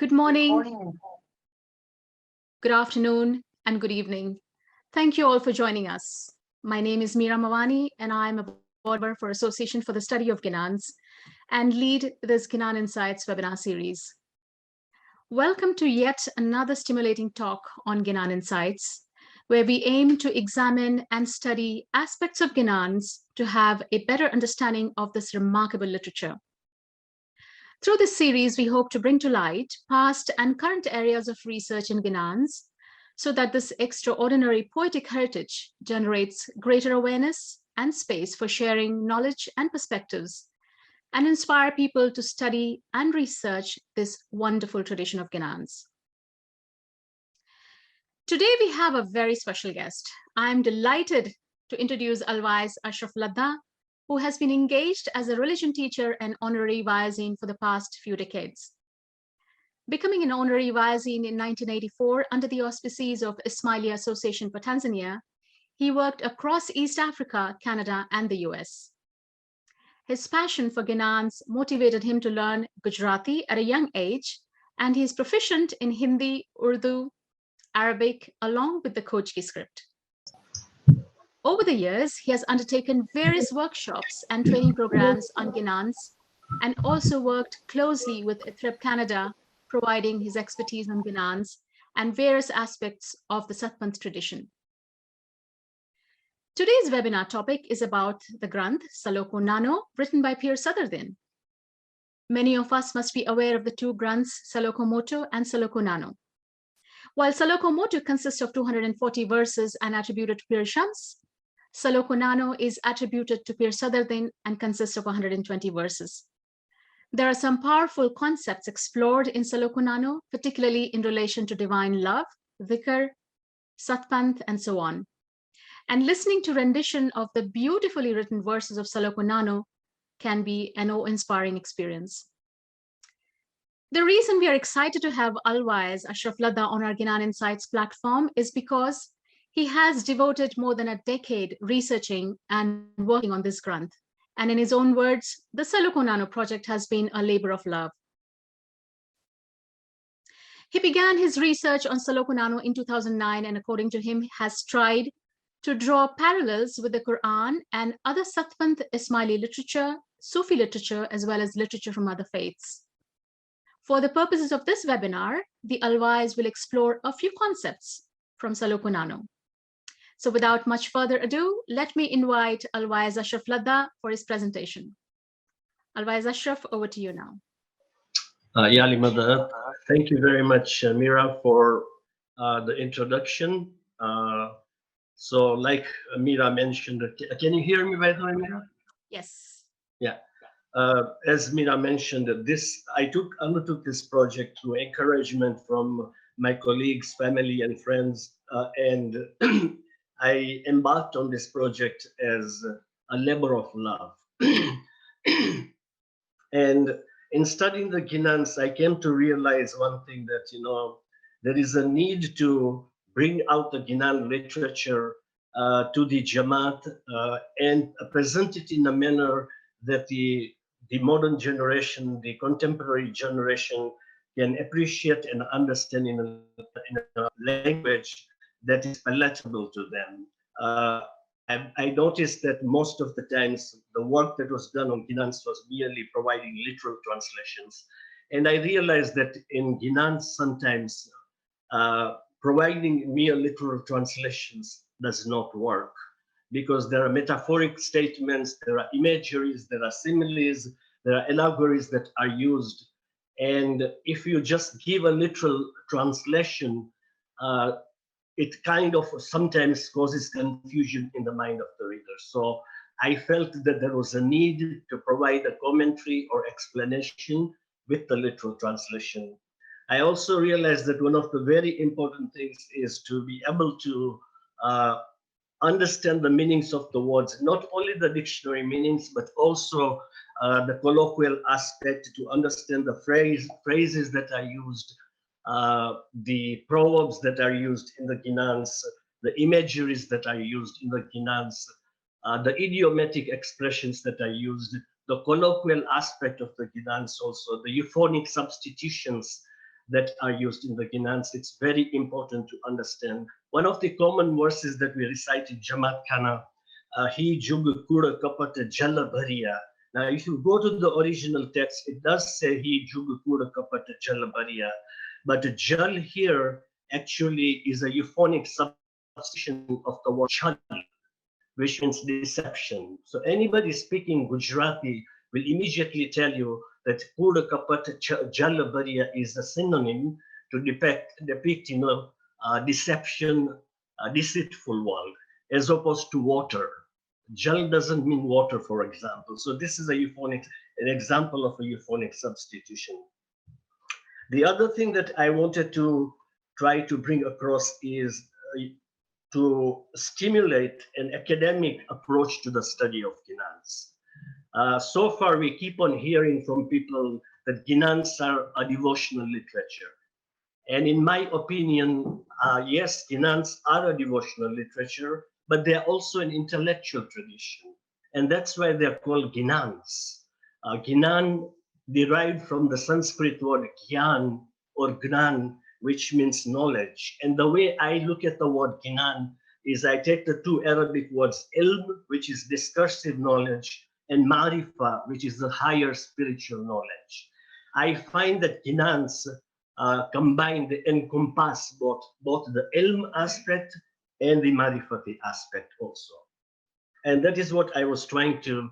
Good morning, good afternoon, and good evening. Thank you all for joining us. My name is Meera Mawani, and I'm a board member for Association for the Study of Ginans and lead this Ginan Insights webinar series. Welcome to yet another stimulating talk on Ginan Insights, where we aim to examine and study aspects of Ginans to have a better understanding of this remarkable literature. Through this series, we hope to bring to light past and current areas of research in Ginans so that this extraordinary poetic heritage generates greater awareness and space for sharing knowledge and perspectives and inspire people to study and research this wonderful tradition of Ginans. Today, we have a very special guest. I'm delighted to introduce Alwaez Ashraf Ladha, who has been engaged as a religion teacher and honorary Vaizin for the past few decades. Becoming an honorary Vaizin in 1984 under the auspices of Ismailia Association for Tanzania, he worked across East Africa, Canada, and the US. His passion for Ginans motivated him to learn Gujarati at a young age, and he is proficient in Hindi, Urdu, Arabic, along with the Kochki script. Over the years, he has undertaken various workshops and training programs on Ginans and also worked closely with ITHREP Canada, providing his expertise on Ginans and various aspects of the Satpanth tradition. Today's webinar topic is about the granth Saloko Nāno, written by Pir Sadardin. Many of us must be aware of the two granths, Saloko Moto and Saloko Nāno. While Saloko Moto consists of 240 verses and attributed to Pir Shams, Saloko Nāno is attributed to Pir Sadardin and consists of 120 verses. There are some powerful concepts explored in Saloko Nāno, particularly in relation to divine love, dhikr, Satpanth, and so on. And listening to rendition of the beautifully written verses of Saloko Nāno can be an awe-inspiring experience. The reason we are excited to have Alwaez Ashraf Ladha on our Ginan Insights platform is because he has devoted more than a decade researching and working on this granth. And in his own words, the Saloko Nāno project has been a labor of love. He began his research on Saloko Nāno in 2009, and according to him, has tried to draw parallels with the Quran and other Satpanth Ismaili literature, Sufi literature, as well as literature from other faiths. For the purposes of this webinar, the Alwaez will explore a few concepts from Saloko Nāno. So without much further ado, let me invite Alwaez Ashraf Ladha for his presentation. Alwaez Ashraf, over to you now. Thank you very much, Meera, for the introduction. So like Meera mentioned, can you hear me by the way, Meera? Yes. Yeah. As Meera mentioned, I undertook this project through encouragement from my colleagues, family, and friends, and I embarked on this project as a labor of love. And in studying the Ginans, I came to realize one thing that, there is a need to bring out the Ginan literature to the Jamaat and present it in a manner that the modern generation, the contemporary generation can appreciate and understand in a language that is palatable to them. I noticed that most of the times the work that was done on Ginans was merely providing literal translations. And I realized that in Ginans sometimes providing mere literal translations does not work, because there are metaphoric statements, there are imageries, there are similes, there are allegories that are used. And if you just give a literal translation, it kind of sometimes causes confusion in the mind of the reader. So I felt that there was a need to provide a commentary or explanation with the literal translation. I also realized that one of the very important things is to be able to understand the meanings of the words, not only the dictionary meanings, but also the colloquial aspect, to understand the phrases that are used, the proverbs that are used in the Ginans, the imageries that are used in the Ginans, the idiomatic expressions that are used, the colloquial aspect of the Ginans also, the euphonic substitutions that are used in the Ginans. It's very important to understand. One of the common verses that we recite in Jamaat Khana, He Jug Kura Kapata Jala Bhariya. Now, if you go to the original text, it does say He Jug Kura Kapata Jala Bhariya, but Jal here actually is a euphonic substitution of the word Chal, which means deception. So anybody speaking Gujarati will immediately tell you that Kura Kapat Jala Bhariya is a synonym to depict deception, a deceitful world, as opposed to water. Jal doesn't mean water, for example. So this is an example of a euphonic substitution. The other thing that I wanted to try to bring across is to stimulate an academic approach to the study of Ginans. So far, we keep on hearing from people that Ginans are a devotional literature. And in my opinion, yes, Ginans are a devotional literature, but they are also an intellectual tradition. And that's why they're called Ginans. Ginan derived from the Sanskrit word gyan or gnan, which means knowledge. And the way I look at the word Ginan is I take the two Arabic words, ilm, which is discursive knowledge, and marifa, which is the higher spiritual knowledge. I find that Ginans combine, they encompass both the ilm aspect and the marifati aspect also. And that is what I was trying to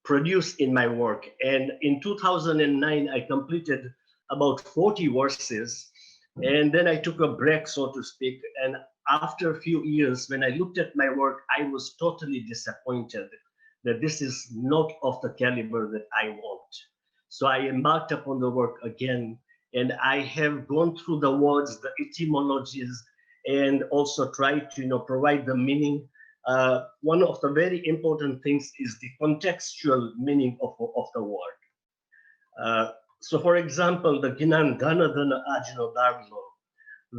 produce in my work. And in 2009, I completed about 40 verses. And then I took a break, so to speak. And after a few years, when I looked at my work, I was totally disappointed that this is not of the caliber that I want. So I embarked upon the work again, and I have gone through the words, the etymologies, and also tried to provide the meaning. One of the very important things is the contextual meaning of the word. So for example, the Ginan Dhana Dhana Ajno Darlo.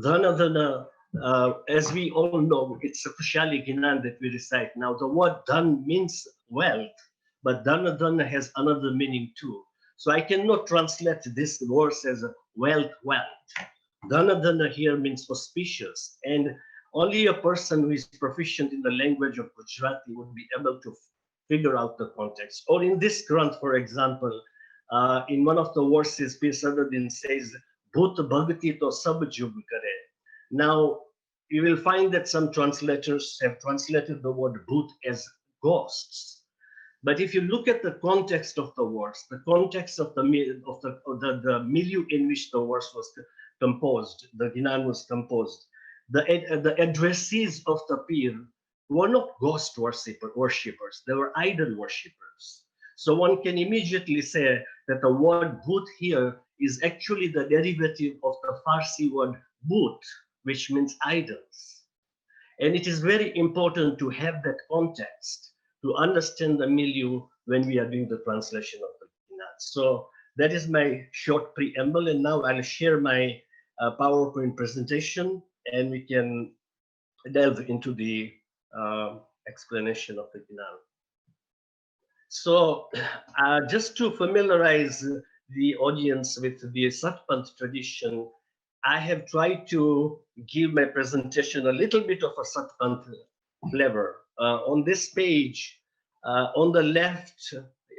Dhana Dhana, as we all know, it's a Kushali Ginan that we recite. Now the word dhan means wealth, but Dhana Dhana has another meaning too. So I cannot translate this verse as wealth, wealth. Dhana Dhana here means auspicious, and only a person who is proficient in the language of Gujarati would be able to figure out the context. Or in this granth, for example, in one of the verses, Pir Sadardin says, Bhut Bhagati to sab jug kare. Now, you will find that some translators have translated the word Bhut as ghosts. But if you look at the context of the verse, the context of the milieu in which the verse was composed, the Ginan was composed, the addressees of the Pir were not ghost worshippers, they were idol worshippers. So one can immediately say that the word Bhut here is actually the derivative of the Farsi word Bhut, which means idols. And it is very important to have that context to understand the milieu when we are doing the translation of the Ginans. So that is my short preamble, and now I'll share my PowerPoint presentation, and we can delve into the explanation of the Ginan. So just to familiarize the audience with the Satpanth tradition, I have tried to give my presentation a little bit of a Satpanth flavor. On this page, on the left,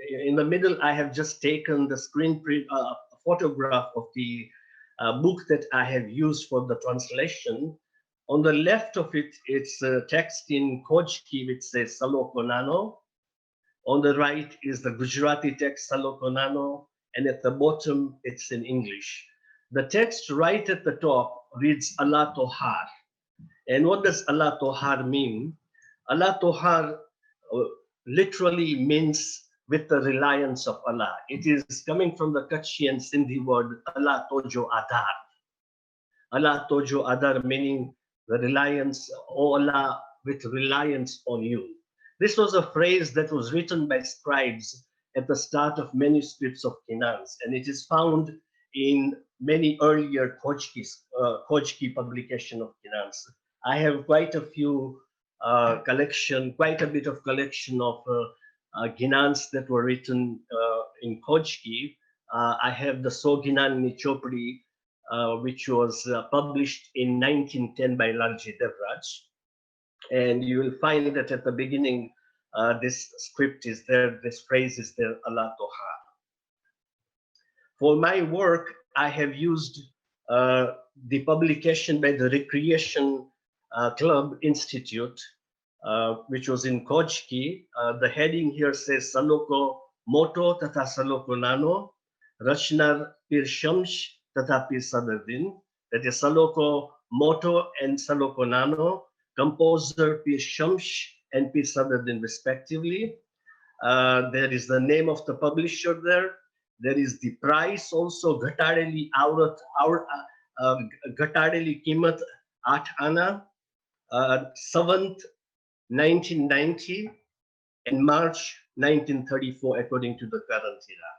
in the middle, I have just taken the screen print photograph of the book that I have used for the translation. On the left of it, it's text in Kojki, which says Saloko Nāno. On the right is the Gujarati text Saloko Nāno, and at the bottom, it's in English. The text right at the top reads Allah Tohar. And what does Allah Tohar mean? Allah Tohar literally means with the reliance of Allah. It is coming from the Kutchi and Sindhi word Allah Tojo Adar. Allah Tojo Adar meaning the reliance, oh Allah, with reliance on you. This was a phrase that was written by scribes at the start of manuscripts of Ginans, and it is found in many earlier Kojki publication of Ginans. I have quite a few quite a bit of collection of Ginans that were written in Kojki. I have the Ginan Insights, which was published in 1910 by Lalji Devraj. And you will find that at the beginning, this script is there, this phrase is there, Allah Toha. For my work, I have used the publication by the Recreation Club Institute, which was in Kojki. The heading here says Saloko Moto Tata Saloko Nāno, Rachnar Pir Shams Tata Pir Sadardin. That is Saloko Moto and Saloko Nāno, composer Pir Shams and Pir Sadardin respectively. There is the name of the publisher there. There is the price also, Ghatadeli Aurat, Ghatadeli Kimat 8 Ana, 7th, 1990, and March 1934, according to the current era.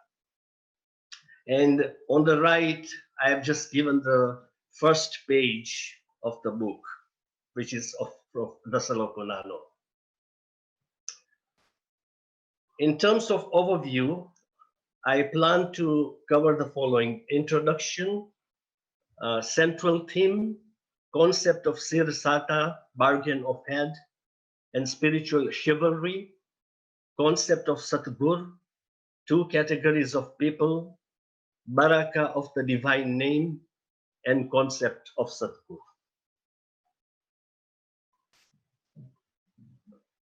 And on the right, I have just given the first page of the book, which is of the Saloko Nāno. In terms of overview, I plan to cover the following: introduction, central theme, concept of Sir Sätä, bargain of head, and spiritual chivalry, concept of Satgur, 2 categories of people, baraka of the divine name, and concept of Satgur.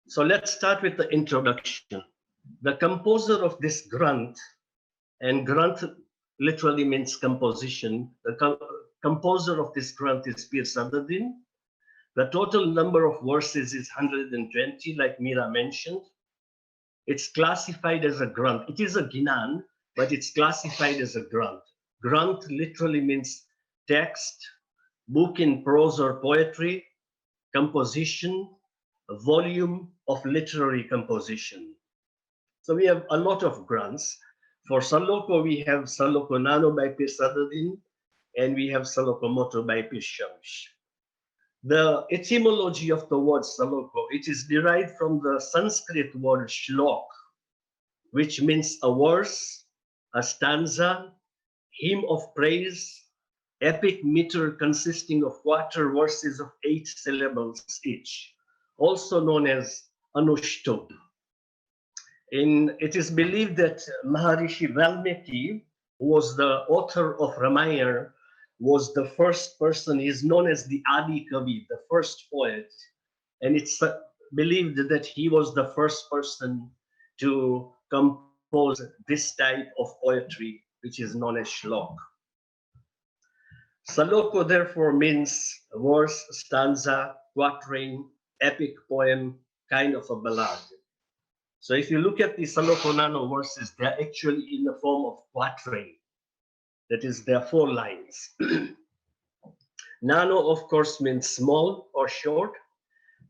So let's start with the introduction. The composer of this granth, and granth literally means composition. The composer of this granth is Pir Sadardin. The total number of verses is 120, like Meera mentioned. It's classified as a granth. It is a Ginan, but it's classified as a granth. Granth literally means text, book in prose or poetry, composition, a volume of literary composition. So we have a lot of granths. For Saloko, we have Saloko Nāno'by Pir Sadardin, and we have Saloko Nāno'by Pir Shams. The etymology of the word Saloko, it is derived from the Sanskrit word shlok, which means a verse, a stanza, hymn of praise, epic meter consisting of quarter verses of 8 syllables each, also known as Anushtup. It is believed that Maharishi Valmiki, who was the author of Ramayana, was the first person. He is known as the Adi Kavi, the first poet. And it's believed that he was the first person to compose this type of poetry, which is known as shlok. Saloko therefore means verse, stanza, quatrain, epic poem, kind of a ballad. So if you look at the Saloko Nāno verses, they're actually in the form of quatrain. That is, there are 4 lines. Nano, of course, means small or short.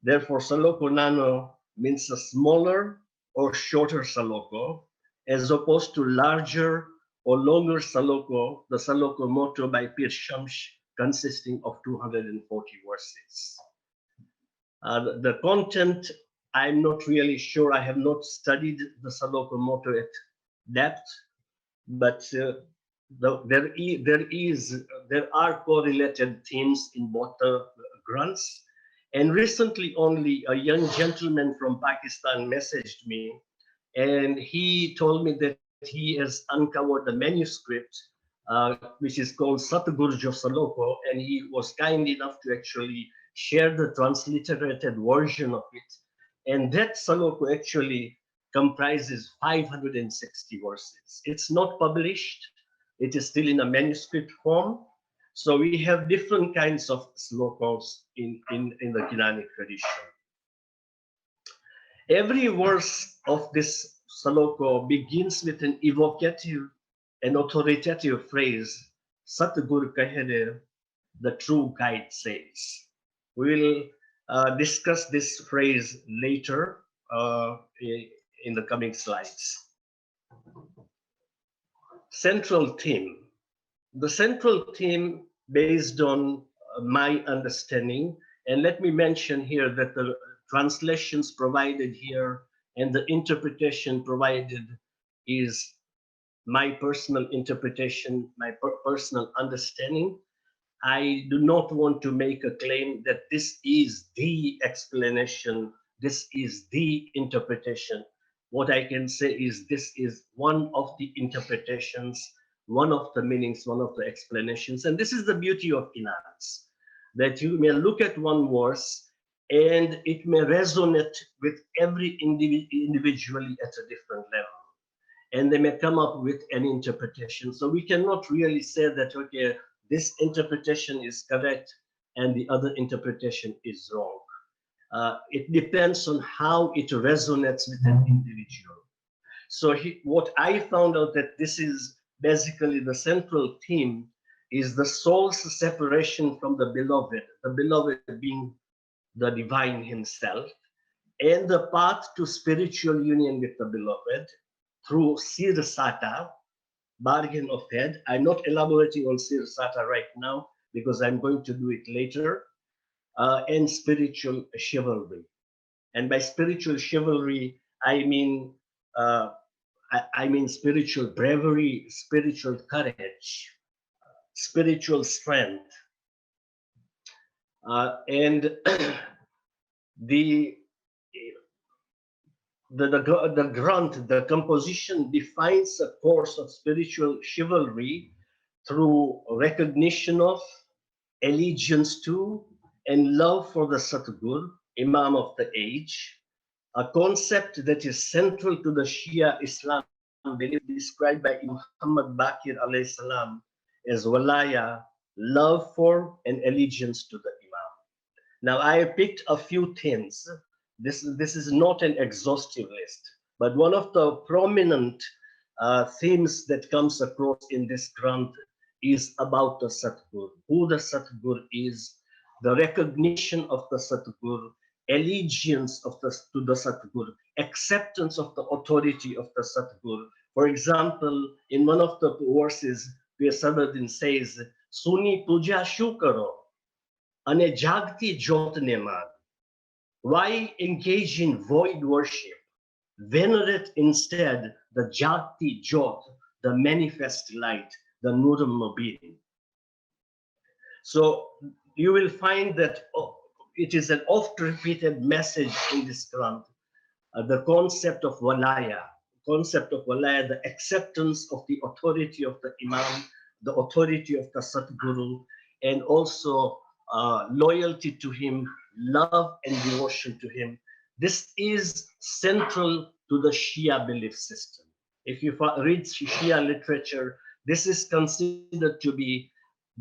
Therefore, Saloko Nāno means a smaller or shorter Saloko, as opposed to larger or longer Saloko, the Saloko Nāno'by Pir Shams, consisting of 240 verses. The content, I'm not really sure. I have not studied the Saloko Nāno at depth, but there are correlated themes in both the granths. And recently only a young gentleman from Pakistan messaged me, and he told me that he has uncovered the manuscript, which is called Satgur of Saloko, and he was kind enough to actually share the transliterated version of it. And that Saloko actually comprises 560 verses. It's not published. It is still in a manuscript form. So we have different kinds of Salokos in the Ginanic tradition. Every verse of this Saloko begins with an evocative and authoritative phrase, Satgur Kahede, the true guide says. We will discuss this phrase later in the coming slides. Central theme. The central theme, based on my understanding, and let me mention here that the translations provided here and the interpretation provided is my personal interpretation, my personal understanding. I do not want to make a claim that this is the explanation, this is the interpretation. What I can say is this is one of the interpretations, one of the meanings, one of the explanations. And this is the beauty of Ginans, that you may look at one verse and it may resonate with every individually at a different level. And they may come up with an interpretation. So we cannot really say that, okay, this interpretation is correct and the other interpretation is wrong. It depends on how it resonates with an individual. So what I found out that this is basically the central theme is the soul's separation from the beloved being the divine himself, and the path to spiritual union with the beloved through Sir Sätä, bargain of head. I'm not elaborating on Sir Sätä right now because I'm going to do it later. And spiritual chivalry. And by spiritual chivalry, I mean spiritual bravery, spiritual courage, spiritual strength. And the granth, the composition defines a course of spiritual chivalry through recognition of, allegiance to, and love for the Satgur, Imam of the age, a concept that is central to the Shia Islam belief described by Muhammad Baqir alayhi salam as walaya, love for and allegiance to the Imam. Now I picked a few things. This is not an exhaustive list, but one of the prominent themes that comes across in this granth is about the Satgur, who the Satgur is, the recognition of the Satgur, allegiance to the Satgur, acceptance of the authority of the Satgur. For example, in one of the verses, Pir Sadardin says, Suni puja shukaro, ane jagti jot ne mag. Why engage in void worship? Venerate instead the jagti jot, the manifest light, the Nāno'by. So you will find that it is an oft-repeated message in this granth, the concept of walaya, the acceptance of the authority of the Imam, the authority of the Satguru, and also loyalty to him, love and devotion to him. This is central to the Shia belief system. If you read Shia literature, this is considered to be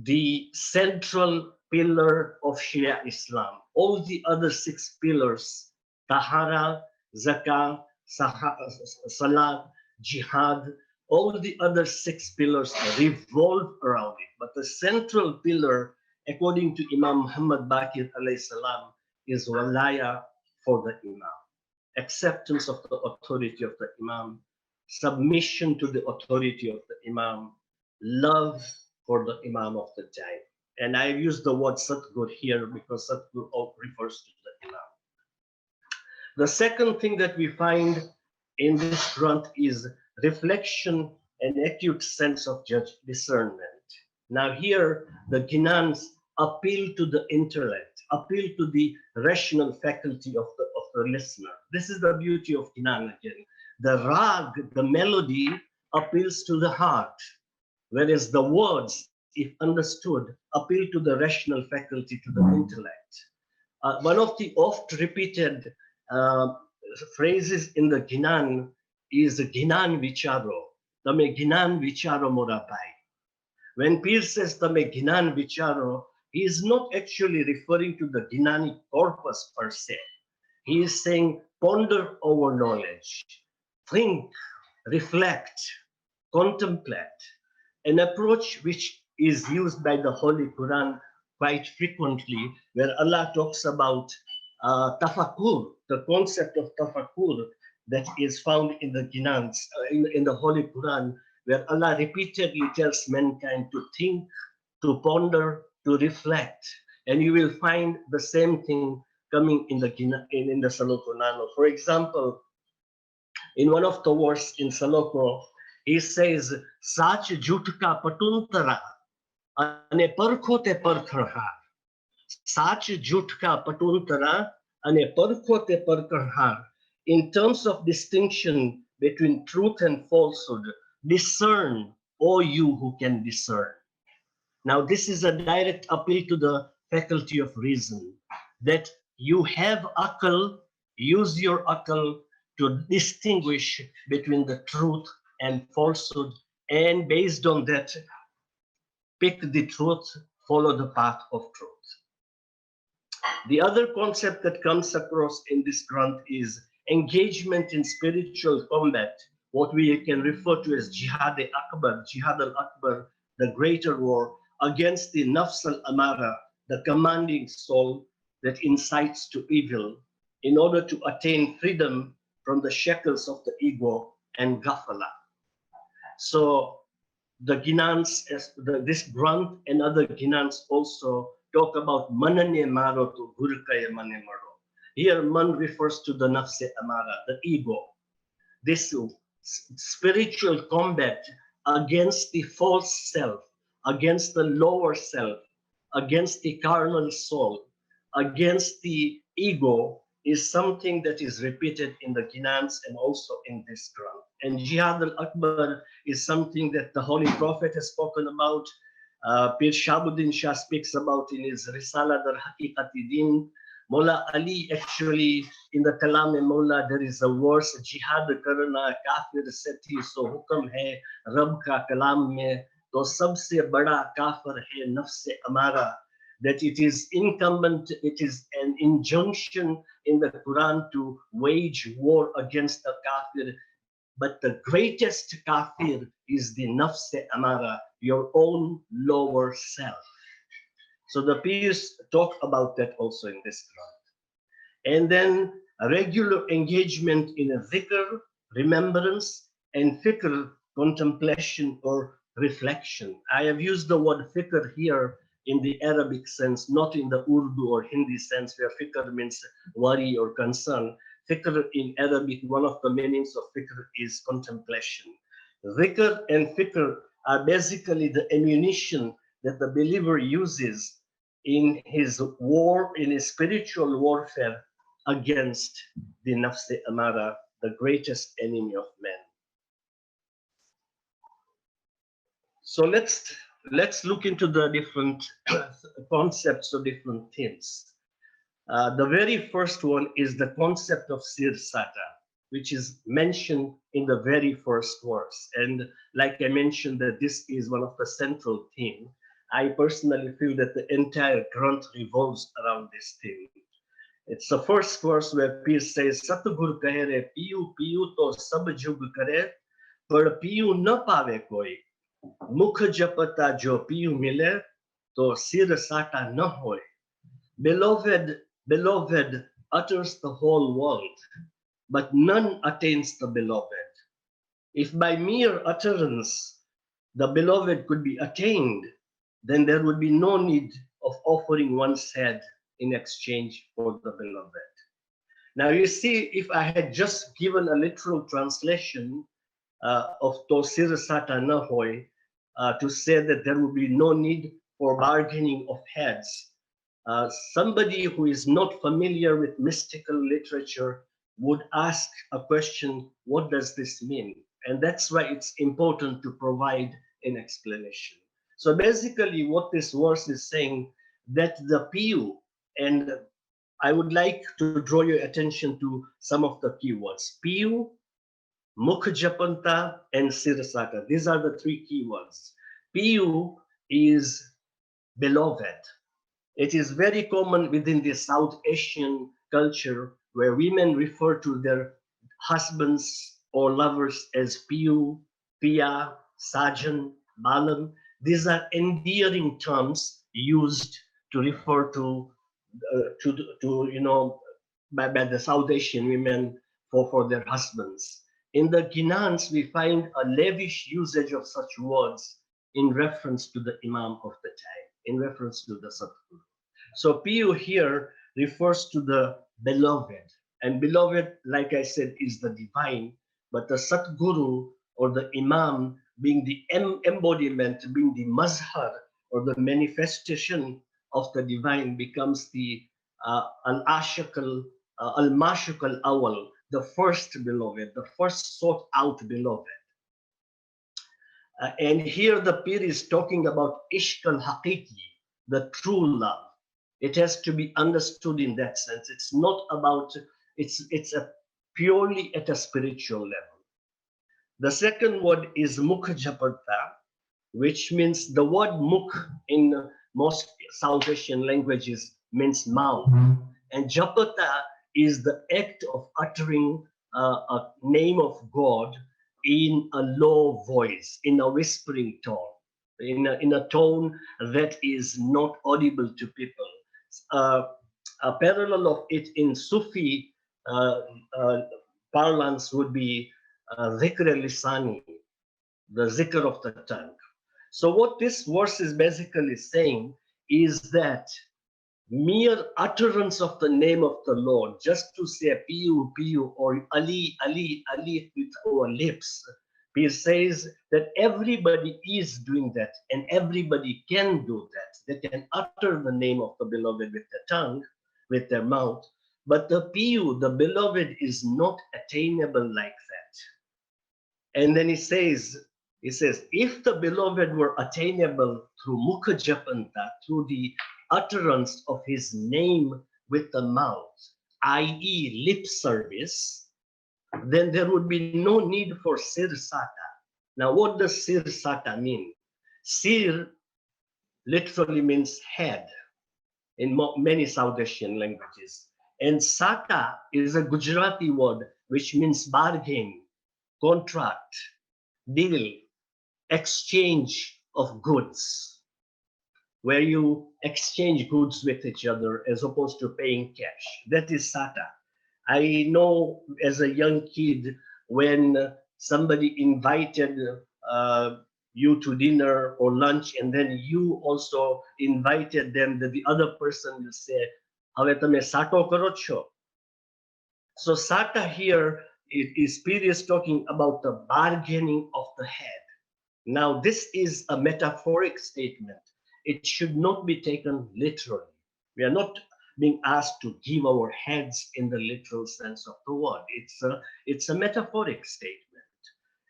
the central pillar of Shia Islam. All the other 6 pillars, Tahara, Zakah, Salat, Jihad, all the other 6 pillars revolve around it. But the central pillar, according to Imam Muhammad Baqir alayhi salam, is walaya for the Imam. Acceptance of the authority of the Imam, submission to the authority of the Imam, love for the Imam of the time. And I use the word Satgur here because Satgur refers to the Imam. The second thing that we find in this granth is reflection and acute sense of discernment. Now here, the Ginans appeal to the intellect, appeal to the rational faculty of the listener. This is the beauty of Ginan again. The rag, the melody, appeals to the heart, whereas the words, if understood, appeal to the rational faculty, to the intellect. One of the oft-repeated phrases in the Ginan is Ginan Vicharo, Tame Ginan Vicharo Morapai. When Pir says Tame Ginan Vicharo, he is not actually referring to the Ginanic corpus per se. He is saying ponder over knowledge, think, reflect, contemplate, an approach which is used by the Holy Quran quite frequently, where Allah talks about tafakkur, the concept of tafakkur that is found in the Ginans, in the Holy Quran, where Allah repeatedly tells mankind to think, to ponder, to reflect. And you will find the same thing coming in the Saloko Nāno. For example, in one of the verses in Saloko, he says, Sach jutka patuntara, ane parkhote parkharhar. Sach jutka patuntara, ane parkhote parkharhar. In terms of distinction between truth and falsehood, discern, O you who can discern. Now, this is a direct appeal to the faculty of reason, that you have akal, use your akal to distinguish between the truth and falsehood, and based on that, pick the truth, follow the path of truth. The other concept that comes across in this granth is engagement in spiritual combat, what we can refer to as Jihad-e-Akbar, Jihad al-Akbar, the greater war against the nafs al-amara, the commanding soul that incites to evil, in order to attain freedom from the shackles of the ego and ghafala. So the Ginans, this granth and other Ginans also talk about manane maro to gurkaya mane maro. Here man refers to the nafse amara, the ego. This spiritual combat against the false self, against the lower self, against the carnal soul, against the ego is something that is repeated in the Ginans and also in this granth. And Jihad al-Akbar is something that the Holy Prophet has spoken about. Pir Shabuddin Shah speaks about in his Risala dar Haqiqati Din. Mullah Ali, actually, in the Kalam-e-Mullah, there is a verse, Jihad karna kafir se thi, so hukam hai Rab ka kalam mein, to sabse bada kafir hai nafse amara. That it is incumbent, it is an injunction in the Quran to wage war against the kafir. But the greatest kafir is the nafse amara, your own lower self. So the Pirs talk about that also in this granth. And then a regular engagement in a dhikr, remembrance, and fikr, contemplation or reflection. I have used the word fikr here in the Arabic sense, not in the Urdu or Hindi sense, where fikr means worry or concern. Fikr in Arabic, one of the meanings of fikr is contemplation. Dhikr and fikr are basically the ammunition that the believer uses in his war, in his spiritual warfare against the nafs amara, the greatest enemy of man. So let's look into the different concepts or different themes. The very first one is the concept of Sir Sätä, which is mentioned in the very first verse. And like I mentioned, that this is one of the central themes. I personally feel that the entire granth revolves around this theme. It's the first verse where Pir says, Satgur kahe piyu piyu to sab jug kare, par piyu na pave koi. Mukh japata jo piyu mile, to Sir Sätä na hoy. Beloved utters the whole world, but none attains the beloved. If by mere utterance the beloved could be attained, then there would be no need of offering one's head in exchange for the beloved. Now you see, if I had just given a literal translation of To Sir Sätä na hoy, to say that there would be no need for bargaining of heads, somebody who is not familiar with mystical literature would ask a question, what does this mean? And that's why it's important to provide an explanation. So basically what this verse is saying, that the piyu, and I would like to draw your attention to some of the keywords. Piyu, Mukh Japanta, and Sir Sätä. These are the three keywords. Piyu is beloved. It is very common within the South Asian culture where women refer to their husbands or lovers as piyu, pia, sajan, balam. These are endearing terms used to refer to by the South Asian women for their husbands. In the Ginans, we find a lavish usage of such words in reference to the Imam of the time, in reference to the Satgur. So piyu here refers to the beloved, and beloved, like I said, is the divine, but the Satguru or the Imam being the embodiment, being the mazhar or the manifestation of the divine, becomes the al-ashakal, al-mashukal awal, the first beloved, the first sought out beloved. And here the Pir is talking about ishq al-haqiqi, the true love. It has to be understood in that sense. It's not about, it's a purely at a spiritual level. The second word is mukh japata, which means the word mukh in most South Asian languages means mouth. And japata is the act of uttering a name of God in a low voice, in a whispering tone, in a tone that is not audible to people. A parallel of it in Sufi parlance would be dhikr al-lisani, the zikr of the tongue. So what this verse is basically saying is that mere utterance of the name of the Lord, just to say Piyu, Piyu, or Ali, Ali, Ali with our lips, Pir says that everybody is doing that and everybody can do that. They can utter the name of the beloved with their tongue, with their mouth, but the Piyu, the beloved, is not attainable like that. And then he says, if the beloved were attainable through mukha japanta, through the utterance of his name with the mouth, i.e. lip service, then there would be no need for Sir Sätä. Now, what does Sir Sätä mean? Sir literally means head in many South Asian languages. And Sätä is a Gujarati word which means bargain, contract, deal, exchange of goods, where you exchange goods with each other as opposed to paying cash. That is Sätä. I know as a young kid, when somebody invited you to dinner or lunch, and then you also invited them, that the other person will say, "Have tame sāṭā karo chho?" So Sätä here is Pir is talking about the bargaining of the head. Now, this is a metaphoric statement. It should not be taken literally. We are not being asked to give our heads in the literal sense of the word. It's a metaphoric statement.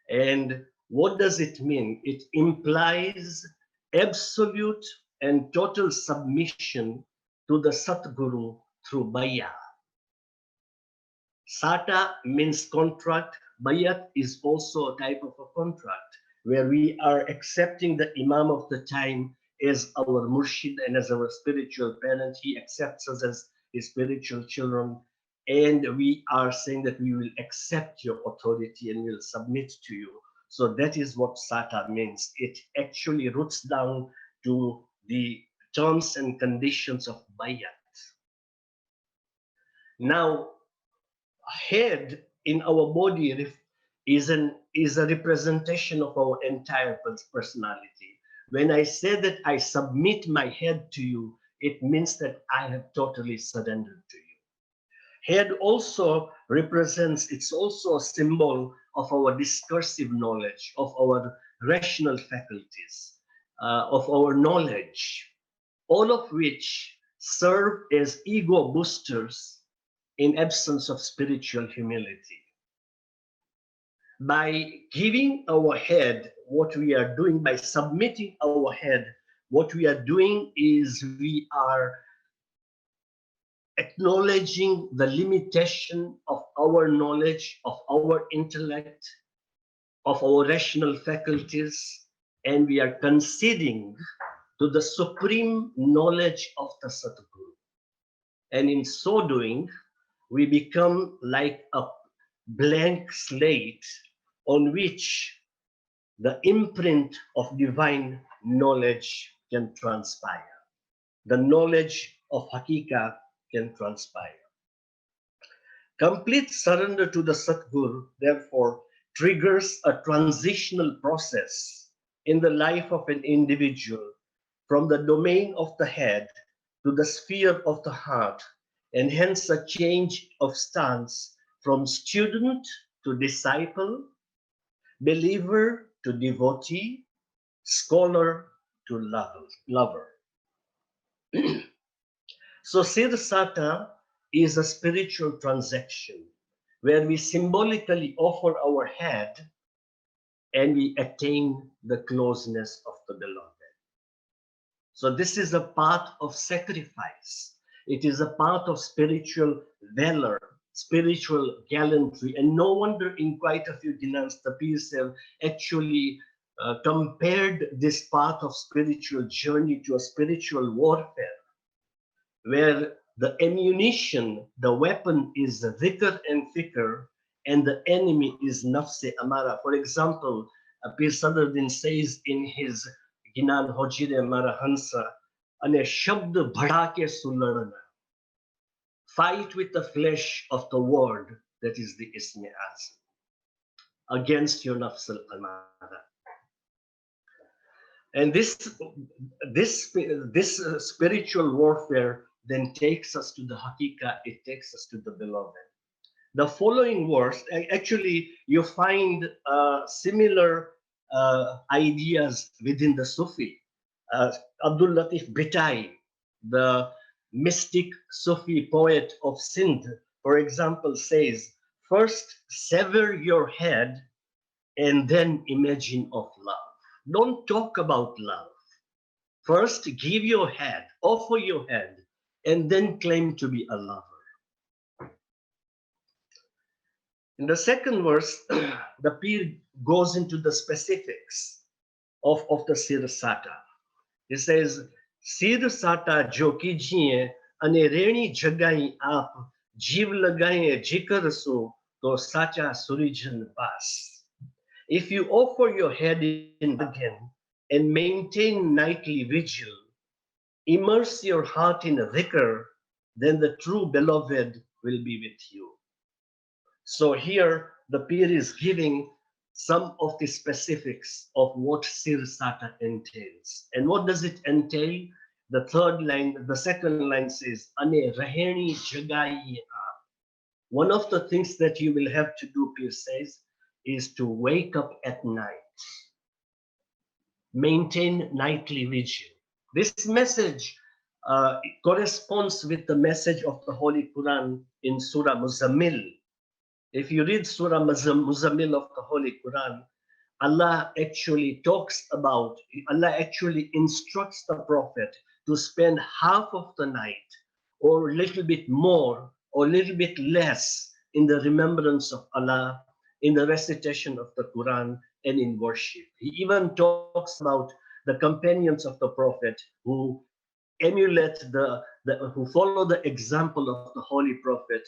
And what does it mean? It implies absolute and total submission to the Satguru through baya. Sāṭā means contract. Bayat is also a type of a contract where we are accepting the Imam of the time as our murshid and as our spiritual parent. He accepts us as his spiritual children, and we are saying that we will accept your authority and will submit to you. So that is what Sätä means. It actually roots down to the terms and conditions of bayat. Now, head in our body is a representation of our entire personality. When I say that I submit my head to you, it means that I have totally surrendered to you. Head also represents, it's also a symbol of our discursive knowledge, of our rational faculties, of our knowledge, all of which serve as ego boosters in absence of spiritual humility. By giving our head, what we are doing, by submitting our head, what we are doing is we are acknowledging the limitation of our knowledge, of our intellect, of our rational faculties, and we are conceding to the supreme knowledge of the Satguru. And in so doing, we become like a blank slate on which the imprint of divine knowledge can transpire. The knowledge of Hakika can transpire. Complete surrender to the Satgur, therefore, triggers a transitional process in the life of an individual from the domain of the head to the sphere of the heart, and hence a change of stance from student to disciple, believer to devotee, scholar to lover. So Sir Sätä is a spiritual transaction where we symbolically offer our head and we attain the closeness of the beloved. So this is a path of sacrifice. It is a path of spiritual valor, spiritual gallantry. And no wonder in quite a few Ginans, the Pirs have actually compared this path of spiritual journey to a spiritual warfare, where the ammunition, the weapon is dhikr and fikr, and the enemy is nafse amara. For example, Pir Sadardin says in his Ginan Hojire Marahansa, ane shabd bhadake sularana. Fight with the flesh of the word, that is the Isme Azam, against your nafs al-amara. And this spiritual warfare then takes us to the Hakika, it takes us to the beloved. The following verse, actually, you find similar ideas within the Sufi. Abdul Latif Bhitai, the mystic Sufi poet of Sindh, for example, says, first sever your head and then imagine of love. Don't talk about love. First give your head, offer your head, and then claim to be a lover. In the second verse, the Pir goes into the specifics of the Sir Sätä. He says, Sir Sätä jo kijiye ane reni jagai aap jeev lagaye jikar so to sacha surijan pas. If you offer your head in again and maintain nightly vigil, immerse your heart in dhikr, then the true beloved will be with you. So here the Pir is giving some of the specifics of what Sir Sätä entails. And what does it entail? The third line, the second line says, Ane raheni jagai aap. One of the things that you will have to do, Pir says, is to wake up at night. Maintain nightly vigil. This message corresponds with the message of the Holy Quran in Surah Muzammil. If you read Surah Muzammil of the Holy Quran, Allah actually instructs the Prophet to spend half of the night or a little bit more or a little bit less in the remembrance of Allah, in the recitation of the Quran, and in worship. He even talks about the companions of the Prophet who emulate who follow the example of the Holy Prophet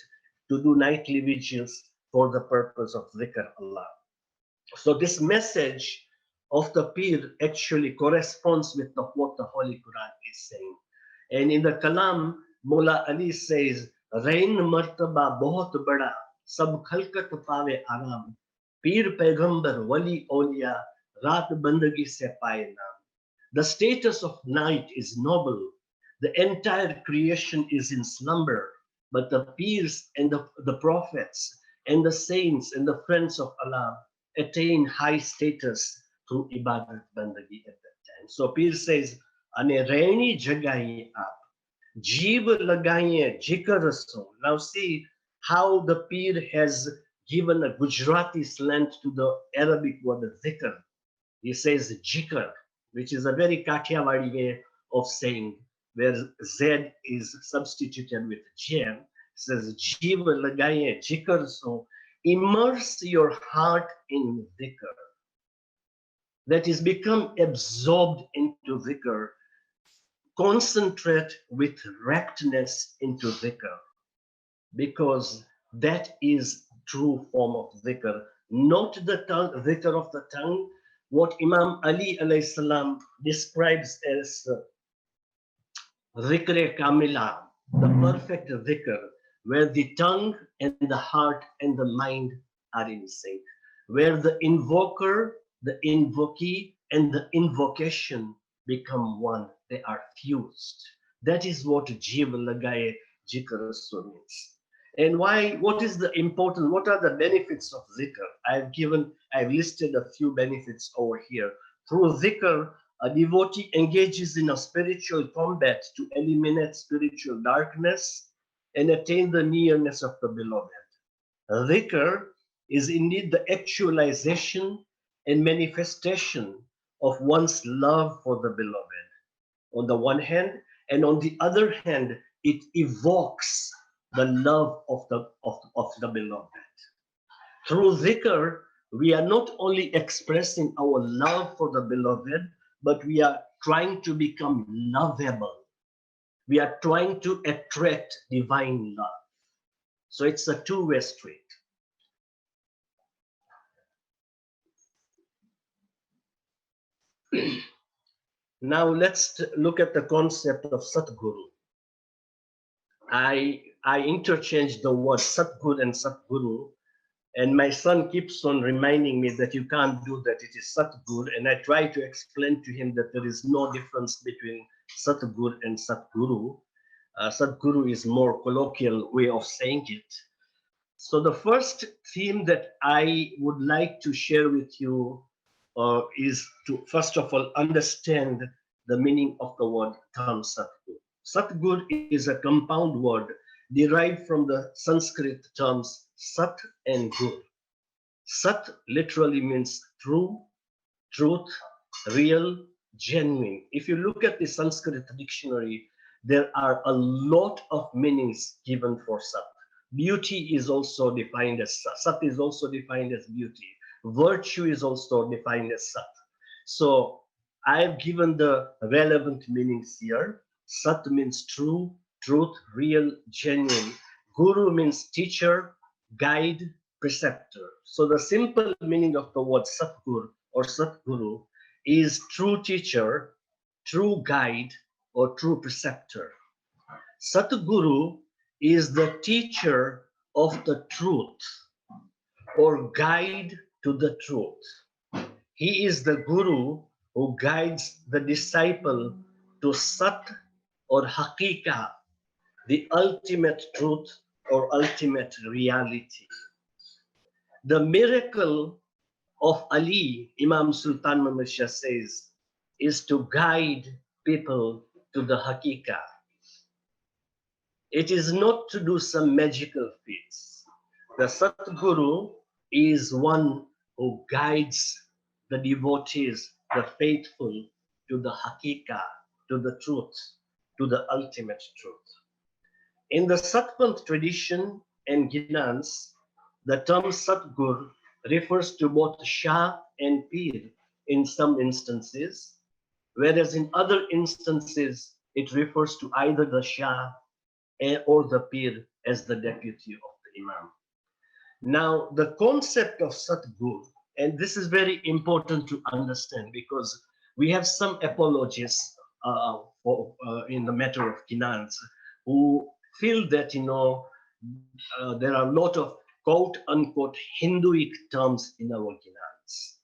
to do nightly vigils for the purpose of dhikr Allah. So this message of the Pir actually corresponds with what the Holy Quran is saying. And in the Kalam, Mullah Ali says, Rain martaba bahut bada, sab khalkat paave aram, Pir Paigambar wali awliya, raat bandagi se paaye naam. The status of night is noble. The entire creation is in slumber, but the Pirs and the prophets and the saints and the friends of Allah attain high status through ibadat bandagi at that time. So Pir says, Ane raini jagai aap, jeev lagaye jikar so. Now see how the Pir has given a Gujarati slant to the Arabic word dhikr. He says jikar, which is a very Kathiawadi way of saying, where Z is substituted with J. Says jeev lagaye jikar so, immerse your heart in dhikr. That is, become absorbed into dhikr. Concentrate with raptness into dhikr, because that is true form of dhikr, not the dhikr of the tongue, what Imam Ali alayhi salam describes as dhikr kamila, the perfect dhikr, where the tongue and the heart and the mind are in sync, where the invoker, the invokee, and the invocation become one. They are fused. That is what Jeev Lagaye Jikarasu means. And why? What is the important? What are the benefits of zikr? I've listed a few benefits over here. Through zikr, a devotee engages in a spiritual combat to eliminate spiritual darkness and attain the nearness of the beloved. Zikr is indeed the actualization and manifestation of one's love for the beloved on the one hand, and on the other hand, it evokes the love of the beloved. Through zikr, we are not only expressing our love for the beloved, but we are trying to become lovable. We are trying to attract divine love. So it's a two-way street. Now let's look at the concept of Satguru. I interchanged the word Satgur and Satguru, and my son keeps on reminding me that you can't do that, it is Satgur, and I try to explain to him that there is no difference between Satgur and Satguru. Satguru is more colloquial way of saying it. So the first theme that I would like to share with you is to, first of all, understand the meaning of the word term Satgur. Satgur is a compound word derived from the Sanskrit terms Sat and Gur. Sat literally means true, truth, real, genuine. If you look at the Sanskrit dictionary, there are a lot of meanings given for Sat. Beauty is also defined as Sat. Sat is also defined as beauty. Virtue is also defined as Sat. So I've given the relevant meanings here. Sat means true, truth, real, genuine. Guru means teacher, guide, preceptor. So the simple meaning of the word Satgur or Satguru is true teacher, true guide, or true preceptor. Satguru is the teacher of the truth or guide to the truth. He is the guru who guides the disciple to Sat or Hakika, the ultimate truth or ultimate reality. The miracle of Ali, Imam Sultan Muhammad Shah says, is to guide people to the Hakika. It is not to do some magical feats. The Satguru is one who guides the devotees, the faithful, to the Hakika, to the truth, to the ultimate truth. In the Satpanth tradition and Ginans, the term Satgur refers to both Shah and Pir in some instances, whereas in other instances, it refers to either the Shah or the Pir as the deputy of the Imam. Now, the concept of Satgur, and this is very important to understand because we have some apologists in the matter of Ginans who feel that, there are a lot of quote unquote Hinduic terms in our Ginans.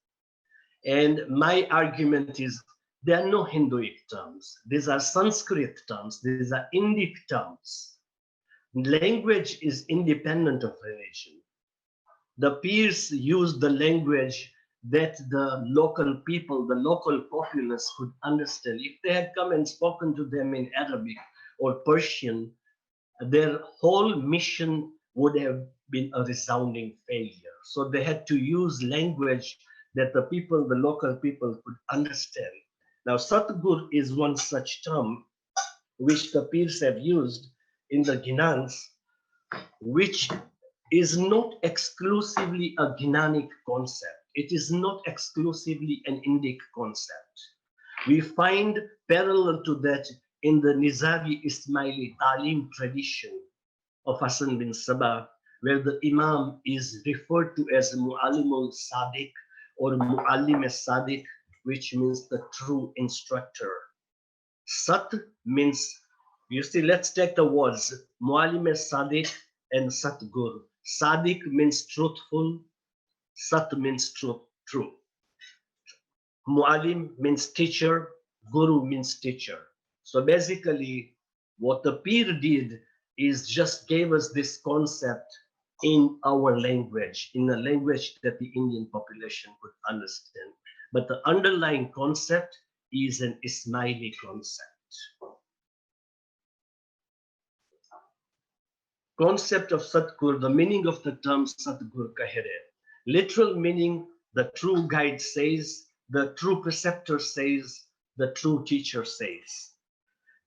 And my argument is there are no Hinduic terms. These are Sanskrit terms. These are Indic terms. Language is independent of religion. The Pirs used the language that the local people, the local populace could understand. If they had come and spoken to them in Arabic or Persian, their whole mission would have been a resounding failure. So they had to use language that the people, the local people could understand. Now, Satgur is one such term which the Pirs have used in the Ginans, which is not exclusively a Ginanic concept. It is not exclusively an Indic concept. We find parallel to that in the Nizari Ismaili Talim tradition of Hassan bin Sabah, where the Imam is referred to as Mu'allimul Sadiq or Mu'allim Sadiq, which means the true instructor. Sat means, you see, let's take the words Mu'allim Sadiq and Satgur. Sadiq means truthful, Sat means true. Mu'allim means teacher, Guru means teacher. So basically, what the Pir did is just gave us this concept in our language, in a language that the Indian population could understand. But the underlying concept is an Ismaili concept. Concept of Satgur, the meaning of the term Satgur Kahere. Literal meaning, the true guide says, the true preceptor says, the true teacher says.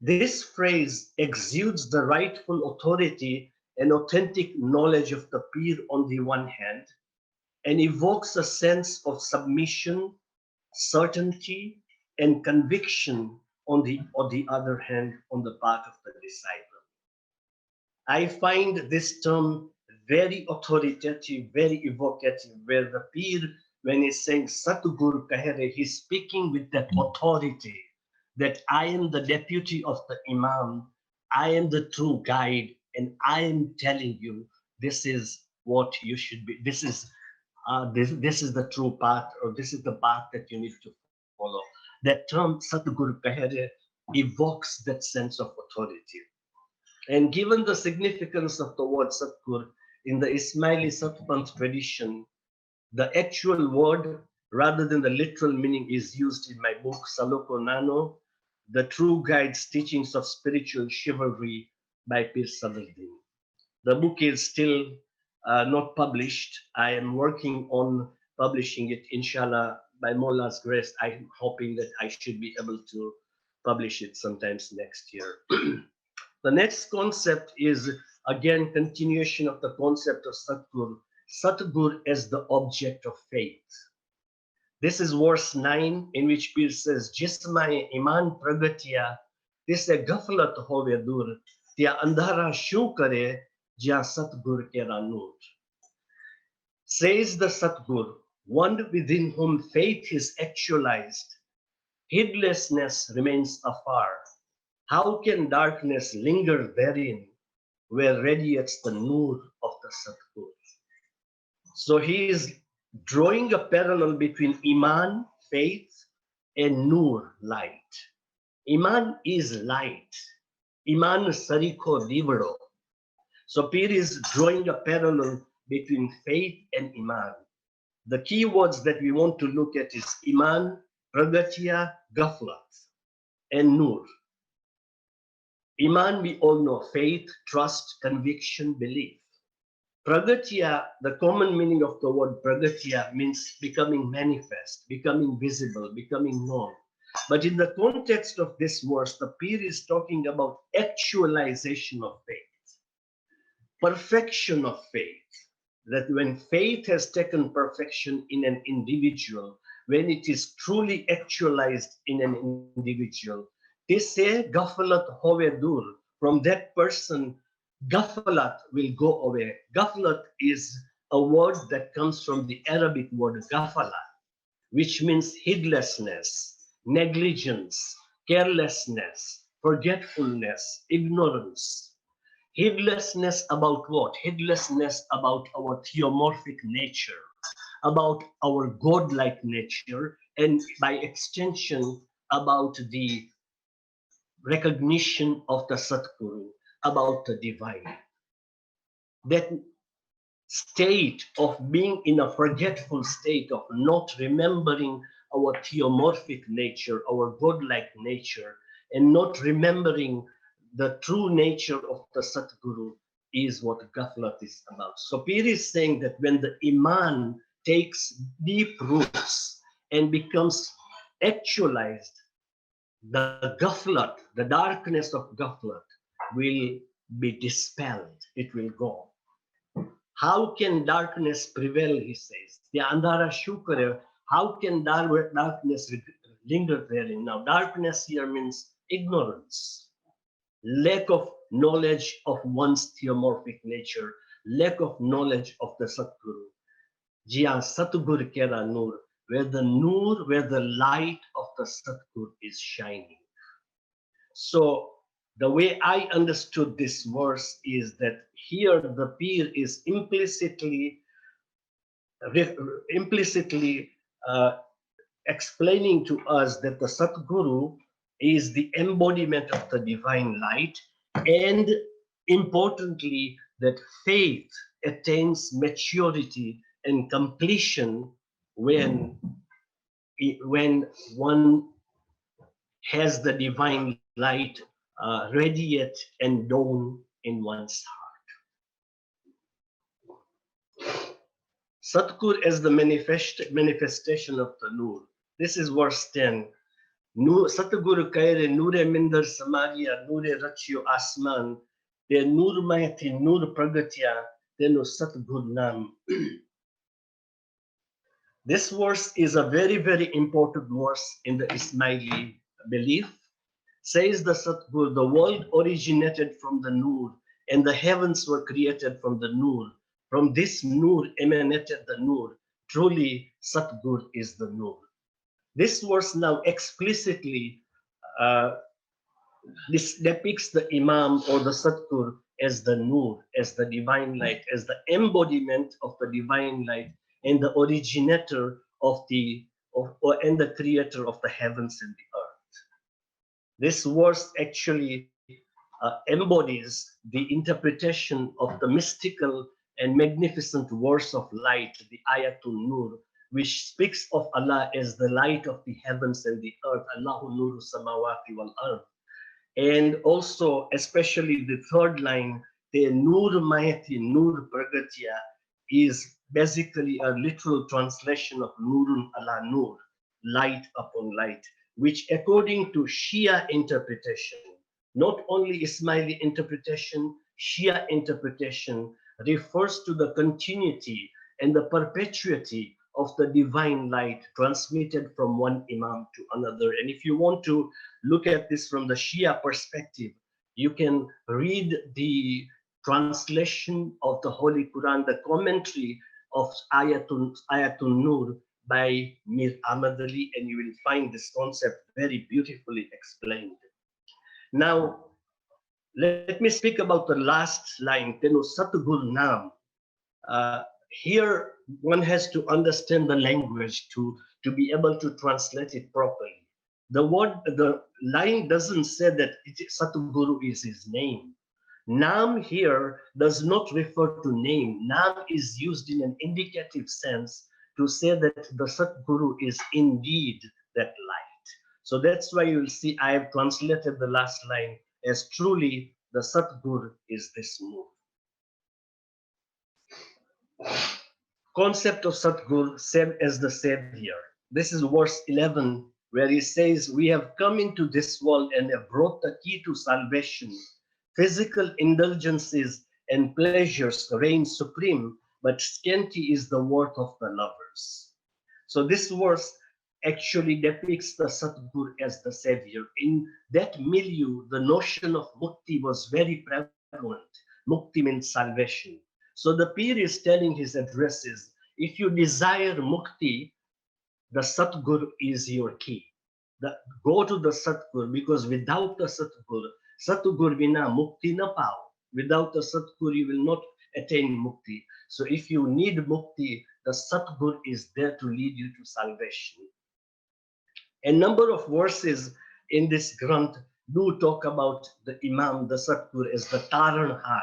This phrase exudes the rightful authority and authentic knowledge of the Pir on the one hand, and evokes a sense of submission, certainty, and conviction on the other hand on the part of the disciple. I find this term very authoritative, very evocative, where the Pir, when he's saying Satgur Kahere, he's speaking with that authority that I am the deputy of the Imam, I am the true guide, and I am telling you this is what you should be. This is the true path, or this is the path that you need to follow. That term Satgur Kahere evokes that sense of authority. And given the significance of the word Satgur in the Ismaili Satpanth tradition, the actual word rather than the literal meaning is used in my book Saloko Nāno, The True Guide's Teachings of Spiritual Chivalry by Pir Sadardin. The book is still not published. I am working on publishing it, inshallah, by Mawla's grace. I'm hoping that I should be able to publish it sometimes next year. The next concept is, again, continuation of the concept of Satgur. Satgur as the object of faith. This is verse 9, in which Pir says, Jismae iman pragatiya, tise gaflat hove dur, tia andhara shu kare, jya Satgur kera nur. Says the Satgur, one within whom faith is actualized, heedlessness remains afar. How can darkness linger therein, where radiates the nur of the Satgur? So he is drawing a parallel between Iman, faith, and Nur, light. Iman is light. Iman sariko libero. So Pir is drawing a parallel between faith and Iman. The key words that we want to look at is Iman, Pragatiya, Gaflat, and Nur. Iman, we all know, faith, trust, conviction, belief. Pragatiya, the common meaning of the word Pragatiya means becoming manifest, becoming visible, becoming known. But in the context of this verse, the Pir is talking about actualization of faith, perfection of faith. That when faith has taken perfection in an individual, when it is truly actualized in an individual, they say gafalat hove dur, from that person gafalat will go away. Gafalat is a word that comes from the Arabic word gafala, which means heedlessness, negligence, carelessness, forgetfulness, ignorance. Heedlessness about what? Heedlessness about our theomorphic nature, about our godlike nature, and by extension, about the recognition of the Satguru, about the divine. That state of being in a forgetful state, of not remembering our theomorphic nature, our godlike nature, and not remembering the true nature of the Satguru is what Gaflat is about. So Pir is saying that when the Iman takes deep roots and becomes actualized, the Gaflat, the darkness of Gaflat, will be dispelled. It will go. How can darkness prevail, he says. The andhara shukare, how can darkness linger therein? Now, darkness here means ignorance, lack of knowledge of one's theomorphic nature, lack of knowledge of the Satguru. Jia Satgur kera nur, where the nur, where the light of the Satgur is shining. So the way I understood this verse is that here the Pir is implicitly explaining to us that the Satguru is the embodiment of the divine light, and importantly, that faith attains maturity and completion when one has the divine light radiate and dawn in one's heart. Satgur as the manifestation of the Nur. This is verse 10. Satgur kaire nure minder samaria nure rachyo asman de nur mayati nur pragatya tenu Satgur nam. This verse is a very, very important verse in the Ismaili belief. Says the Satgur, the world originated from the Nur and the heavens were created from the Nur. From this Nur emanated the Nur. Truly, Satgur is the Nur. This verse now explicitly this depicts the Imam or the Satgur as the Nur, as the divine light, as the embodiment of the divine light and the originator of and the creator of the heavens and the earth. This verse actually embodies the interpretation of the mystical and magnificent verse of light, the Ayatul Nur, which speaks of Allah as the light of the heavens and the earth, Allahu Nuru Samawati wal Ard. And also, especially the third line, the Nur Mayati Nur Pragatya, is basically a literal translation of Nurun ala Nur, light upon light, which according to Shia interpretation, not only Ismaili interpretation, Shia interpretation refers to the continuity and the perpetuity of the divine light transmitted from one Imam to another. And if you want to look at this from the Shia perspective, you can read the translation of the Holy Quran, the commentary of Ayatul Nur by Mir Ahmad-Ali, and you will find this concept very beautifully explained. Now, let me speak about the last line, Tenu Satgur Nam. Here, one has to understand the language to be able to translate it properly. The line doesn't say that Satguru is his name. Nam here does not refer to name. Nam is used in an indicative sense to say that the Satguru is indeed that light. So that's why you'll see I have translated the last line as truly the Satgur is this Nur. Concept of Satgur, same as the Saviour. This is verse 11, where he says, we have come into this world and have brought the key to salvation. Physical indulgences and pleasures reign supreme, but scanty is the worth of the lovers. So this verse actually depicts the Satgur as the Savior. In that milieu, the notion of mukti was very prevalent. Mukti means salvation. So the Pir is telling his addresses, if you desire mukti, the Satgur is your key. Go to the Satgur, because without the Satgur, Satgur vina mukti na pao. Without the Satgur, you will not attain mukti. So if you need mukti, the Satgur is there to lead you to salvation. A number of verses in this granth do talk about the Imam, the Satgur, as the Taranhar,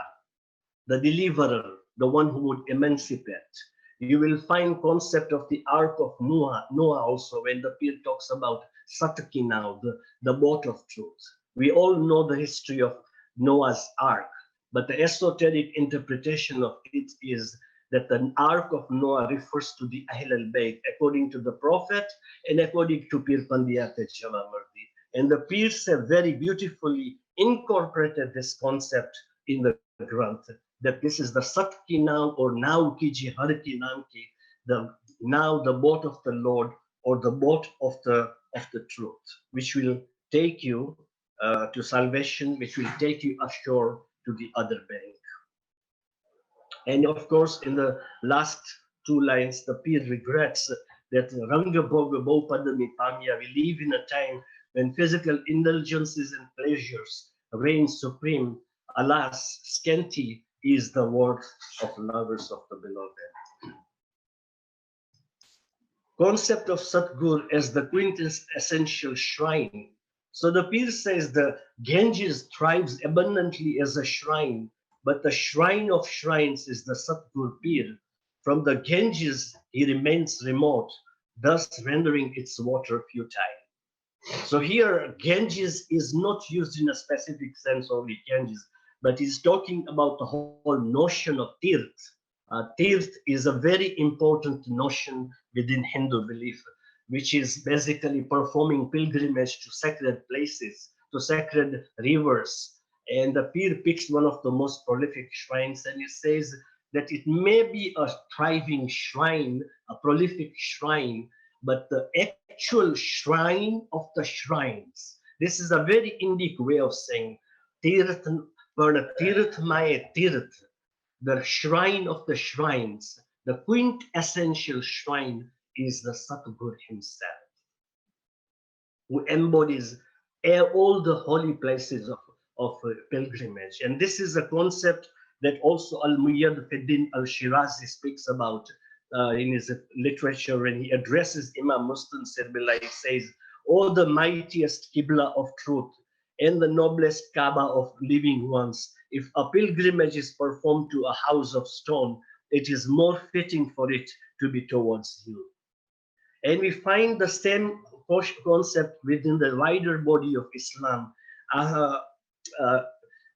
the deliverer, the one who would emancipate. You will find concept of the Ark of Noah also, when the Pir talks about Satkinau, the boat of truth. We all know the history of Noah's Ark, but the esoteric interpretation of it is that the Ark of Noah refers to the Ahl al-Bayt, according to the Prophet and according to Pir Pandiyat Jalamardi. And the Pirs have very beautifully incorporated this concept in the Granth, that this is the Satki Naam or Nau Kiji Harki Naam Ki, now the boat of the Lord, or the boat of the truth, which will take you to salvation, which will take you ashore to the other bank. And of course, in the last two lines, the Pir regrets that Ranga Bhoga Bhopadami Pamya, we live in a time when physical indulgences and pleasures reign supreme. Alas, scanty is the worth of lovers of the beloved. Concept of Satgur as the quintessential shrine. So the Pir says the Ganges thrives abundantly as a shrine, but the shrine of shrines is the Satgur Pir. From the Ganges, he remains remote, thus rendering its water futile. So here, Ganges is not used in a specific sense only Ganges, but he's talking about the whole notion of tirth. Tirth is a very important notion within Hindu belief, which is basically performing pilgrimage to sacred places, to sacred rivers. And the Pir picks one of the most prolific shrines, and he says that it may be a thriving shrine, a prolific shrine, but the actual shrine of the shrines. This is a very Indic way of saying tirth, tirth mae tirth, the shrine of the shrines, the quintessential shrine is the Satgur himself, who embodies all the holy places of pilgrimage. And this is a concept that also Al-Muyyad Fiddin al-Shirazi speaks about in his literature when he addresses Imam Mustansir Billah. He says, "O the mightiest Qibla of truth and the noblest Kaaba of living ones, if a pilgrimage is performed to a house of stone, it is more fitting for it to be towards you." And we find the same concept within the wider body of Islam.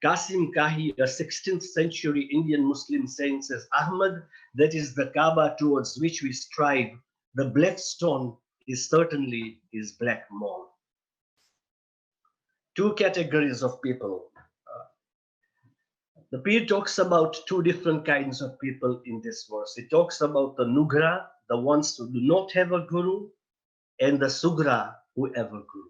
Qasim Kahi, a 16th century Indian Muslim saint, says, "Ahmad, that is the Kaaba towards which we strive. The black stone is certainly his black mole." Two categories of people. The Pir talks about two different kinds of people in this verse. He talks about the Nugra, the ones who do not have a guru, and the Sugra, who have a guru.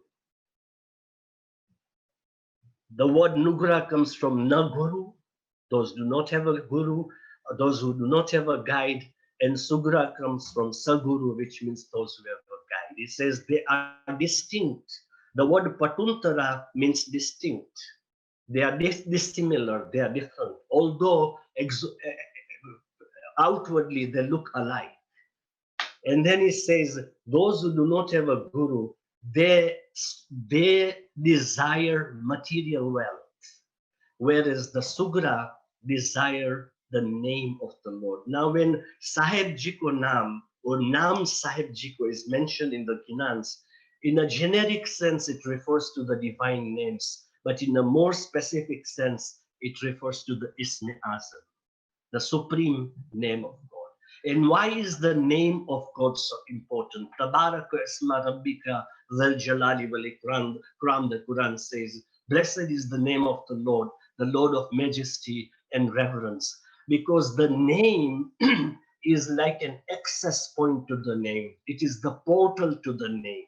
The word Nugra comes from Naguru, those do not have a guru, those who do not have a guide, and Sugra comes from Saguru, which means those who have a guide. It says they are distinct. The word Patuntara means distinct. They are dissimilar, they are different, although outwardly they look alike. And then he says, those who do not have a guru, they desire material wealth, whereas the Sugra desire the name of the Lord. Now, when Sahib Ji ko Naam or Naam Sahib Ji ko is mentioned in the Ginans, in a generic sense, it refers to the divine names, but in a more specific sense, it refers to the Isme Azam, the supreme name of God. And why is the name of God so important? Tabaraka Isma Rabbika Zal Jalali Wal Ikram, the Quran says, "Blessed is the name of the Lord of majesty and reverence," because the name is like an access point to the name. It is the portal to the name.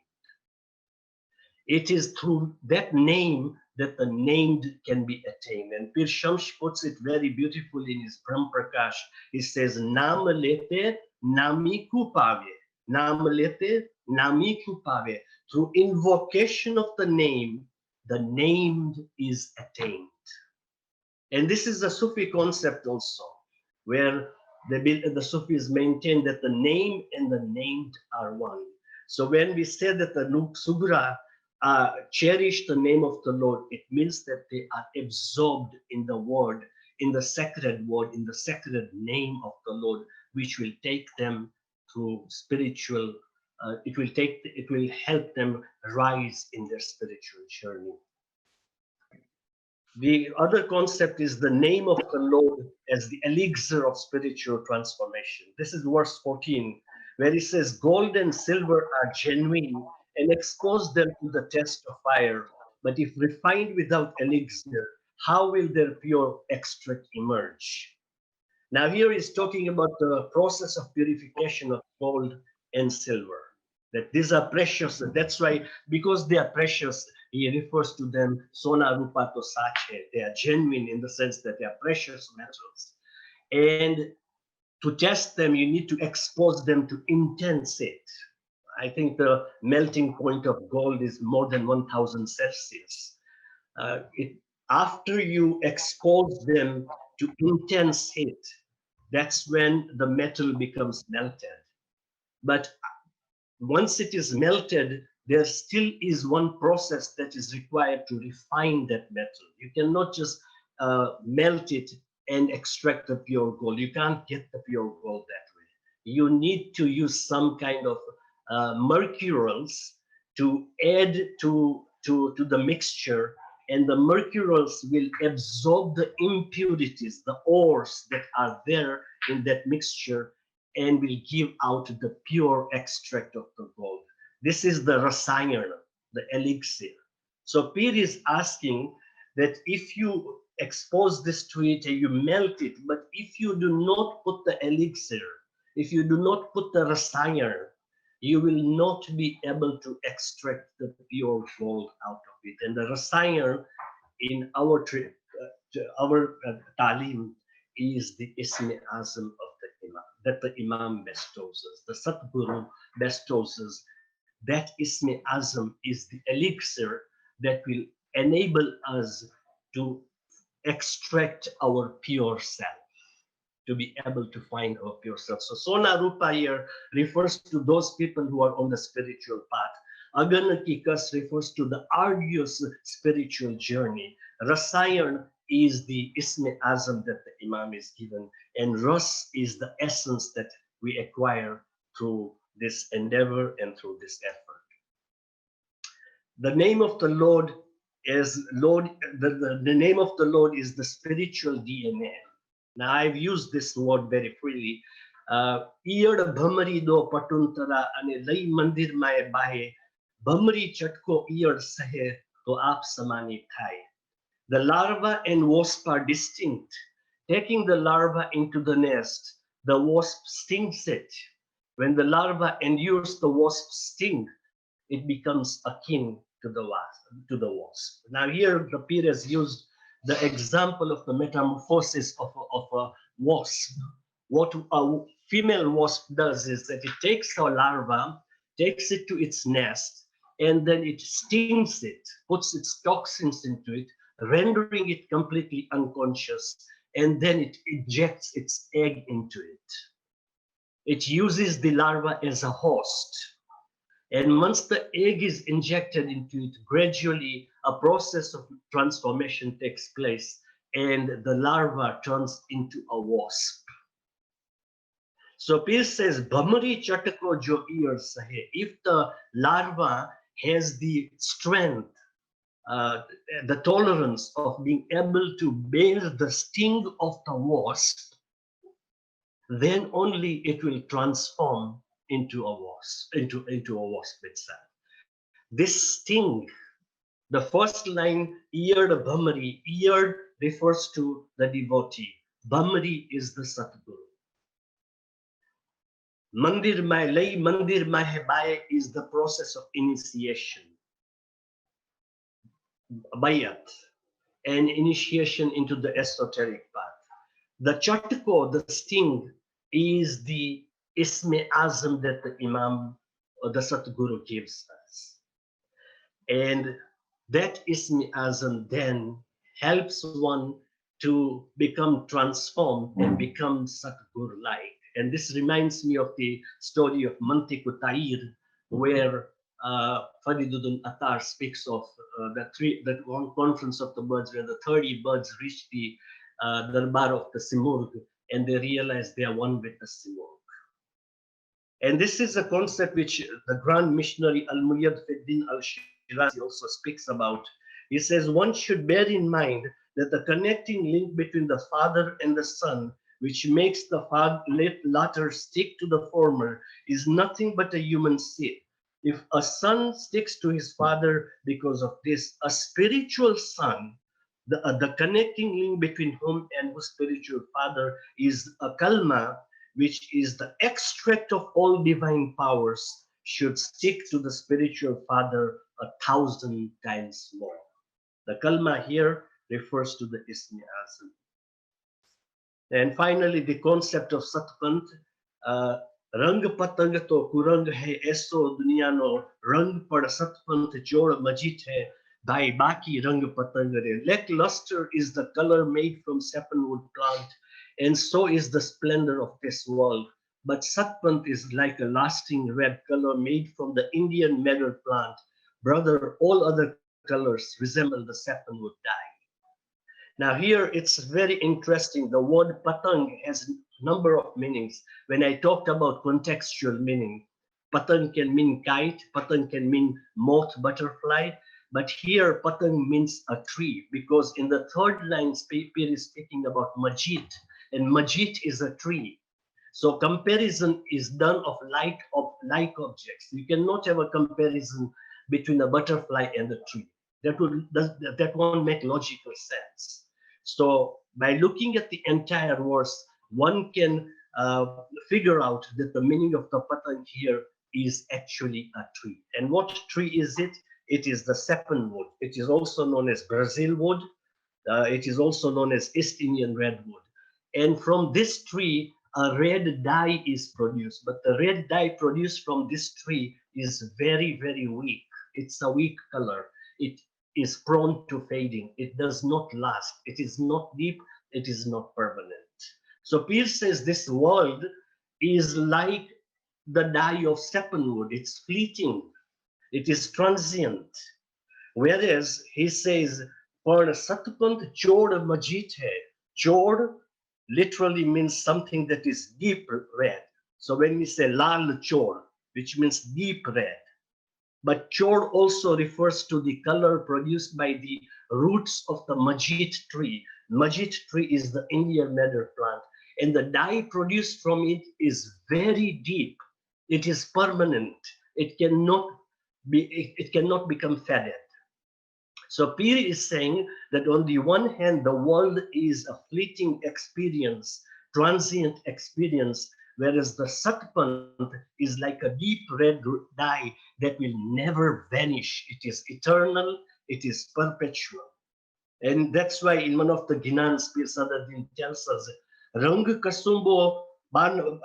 It is through that name that the named can be attained. And Pir Shams puts it very beautifully in his Brahm Prakash. He says, "Naam lete nami ku pave." Naam lete nami ku pave. Through invocation of the named is attained. And this is a Sufi concept also, where the Sufis maintain that the name and the named are one. So when we say that the Sugra cherish the name of the Lord, it means that they are absorbed in the word, in the sacred word, in the sacred name of the Lord, which will take them through spiritual, it will help them rise in their spiritual journey. The other concept is the name of the Lord as the elixir of spiritual transformation. This is verse 14, where he says, "Gold and silver are genuine, and expose them to the test of fire. But if refined without elixir, how will their pure extract emerge?" Now here he's talking about the process of purification of gold and silver. That these are precious. That's why, because they are precious, he refers to them sona rupa to sache. They are genuine in the sense that they are precious metals. And to test them, you need to expose them to intense heat. I think the melting point of gold is more than 1000 Celsius. After you expose them to intense heat, that's when the metal becomes melted. But once it is melted, there still is one process that is required to refine that metal. You cannot just melt it and extract the pure gold. You can't get the pure gold that way. You need to use some kind of mercurals to add to the mixture, and the mercurals will absorb the impurities, the ores that are there in that mixture, and will give out the pure extract of the gold. This is the rasayana, the elixir. So Pir is asking that if you expose this to it and you melt it, but if you do not put the elixir, if you do not put the rasayana, you will not be able to extract the pure gold out of it. And the rasayana in our talim is the isme azam of the imam, that the imam bestows us, the Satguru bestows us. That isme azam is the elixir that will enable us to extract our pure self, to be able to find our pure self. So Sona Rupa here refers to those people who are on the spiritual path. Agana ki kas refers to the arduous spiritual journey. Rasayan is the isme azam that the imam is given, and Ras is the essence that we acquire through this endeavor and through this effort. The name of the Lord is the name of the Lord is the spiritual DNA. Now I've used this word very freely. Iyad bhamari do patuntara ane lai mandir mae bahe, bhamari chatko iyad sahe to aap samani thai. The larva and wasp are distinct. Taking the larva into the nest, the wasp stings it. When the larva endures the wasp's sting, it becomes akin to the wasp. Now here the Pir has used the example of the metamorphosis of a wasp. What a female wasp does is that it takes a larva, takes it to its nest, and then it stings it, puts its toxins into it, rendering it completely unconscious, and then it injects its egg into it. It uses the larva as a host. And once the egg is injected into it, gradually a process of transformation takes place, and the larva turns into a wasp. So Pir says, Bhamari chatako jo ear sahe. If the larva has the strength, the tolerance of being able to bear the sting of the wasp, then only it will transform into a wasp, into a wasp itself. This sting, the first line, Iyad Bhamari, Iyad refers to the devotee. Bhamari is the Satguru. Mandir Mai Lai, Mandir Mai Baye is the process of initiation. Bayat, and initiation into the esoteric path. The Chatko, the sting, is the Isme Azam that the Imam or the Satguru gives us. And that Isme Azam then helps one to become transformed and become Satgur-like. And this reminds me of the story of Mantiku Tair, where Fariduddin Attar speaks of that one conference of the birds where the 30 birds reach the darbar of the Simurg, and they realize they are one with the Simurg. And this is a concept which the Grand Missionary Al-Muyadd Fiddin Al-Shirazi also speaks about. He says one should bear in mind that the connecting link between the father and the son, which makes the latter stick to the former, is nothing but a human seed. If a son sticks to his father because of this, a spiritual son, the connecting link between whom and whose spiritual father is a kalma, which is the extract of all divine powers, should stick to the spiritual father 1,000 times more. The kalma here refers to the Ismi Azam. And finally, the concept of Satpanth. Rang patang to kurang hai eso duniya no rang pad Satpanth jod majit hai dai baki rang patang re. Lackluster is the color made from sapanwood plant, and so is the splendor of this world. but Satpanth is like a lasting red color made from the Indian meadow plant. Brother, all other colors resemble the sapanwood dye. Now here it's very interesting. The word patang has a number of meanings. When I talked about contextual meaning, patang can mean kite, patang can mean moth, butterfly, but here patang means a tree, because in the third line, Pir is speaking about majit, and majit is a tree. So comparison is done of like objects. You cannot have a comparison between a butterfly and a tree. That won't make logical sense. So by looking at the entire verse, one can figure out that the meaning of the patang here is actually a tree. And what tree is it? It is the sapanwood. It is also known as Brazil wood. It is also known as East Indian redwood. And from this tree, a red dye is produced. But the red dye produced from this tree is very, very weak. It's a weak color. It is prone to fading. It does not last. It is not deep. It is not permanent. So Pir says this world is like the dye of sapanwood. It's fleeting. It is transient. Whereas he says, for Satpanth chod majit hai. Chod literally means something that is deep red. So when we say lal chod, which means deep red, but chod also refers to the color produced by the roots of the majit tree. Majit tree is the Indian meadow plant, and the dye produced from it is very deep. It is permanent. It cannot become faded. So Pir is saying that on the one hand, the world is a fleeting experience, transient experience, whereas the Satpanth is like a deep red dye that will never vanish. It is eternal, it is perpetual. And that's why in one of the Ginans, Pir Sadardin tells us, Rang kasubo banal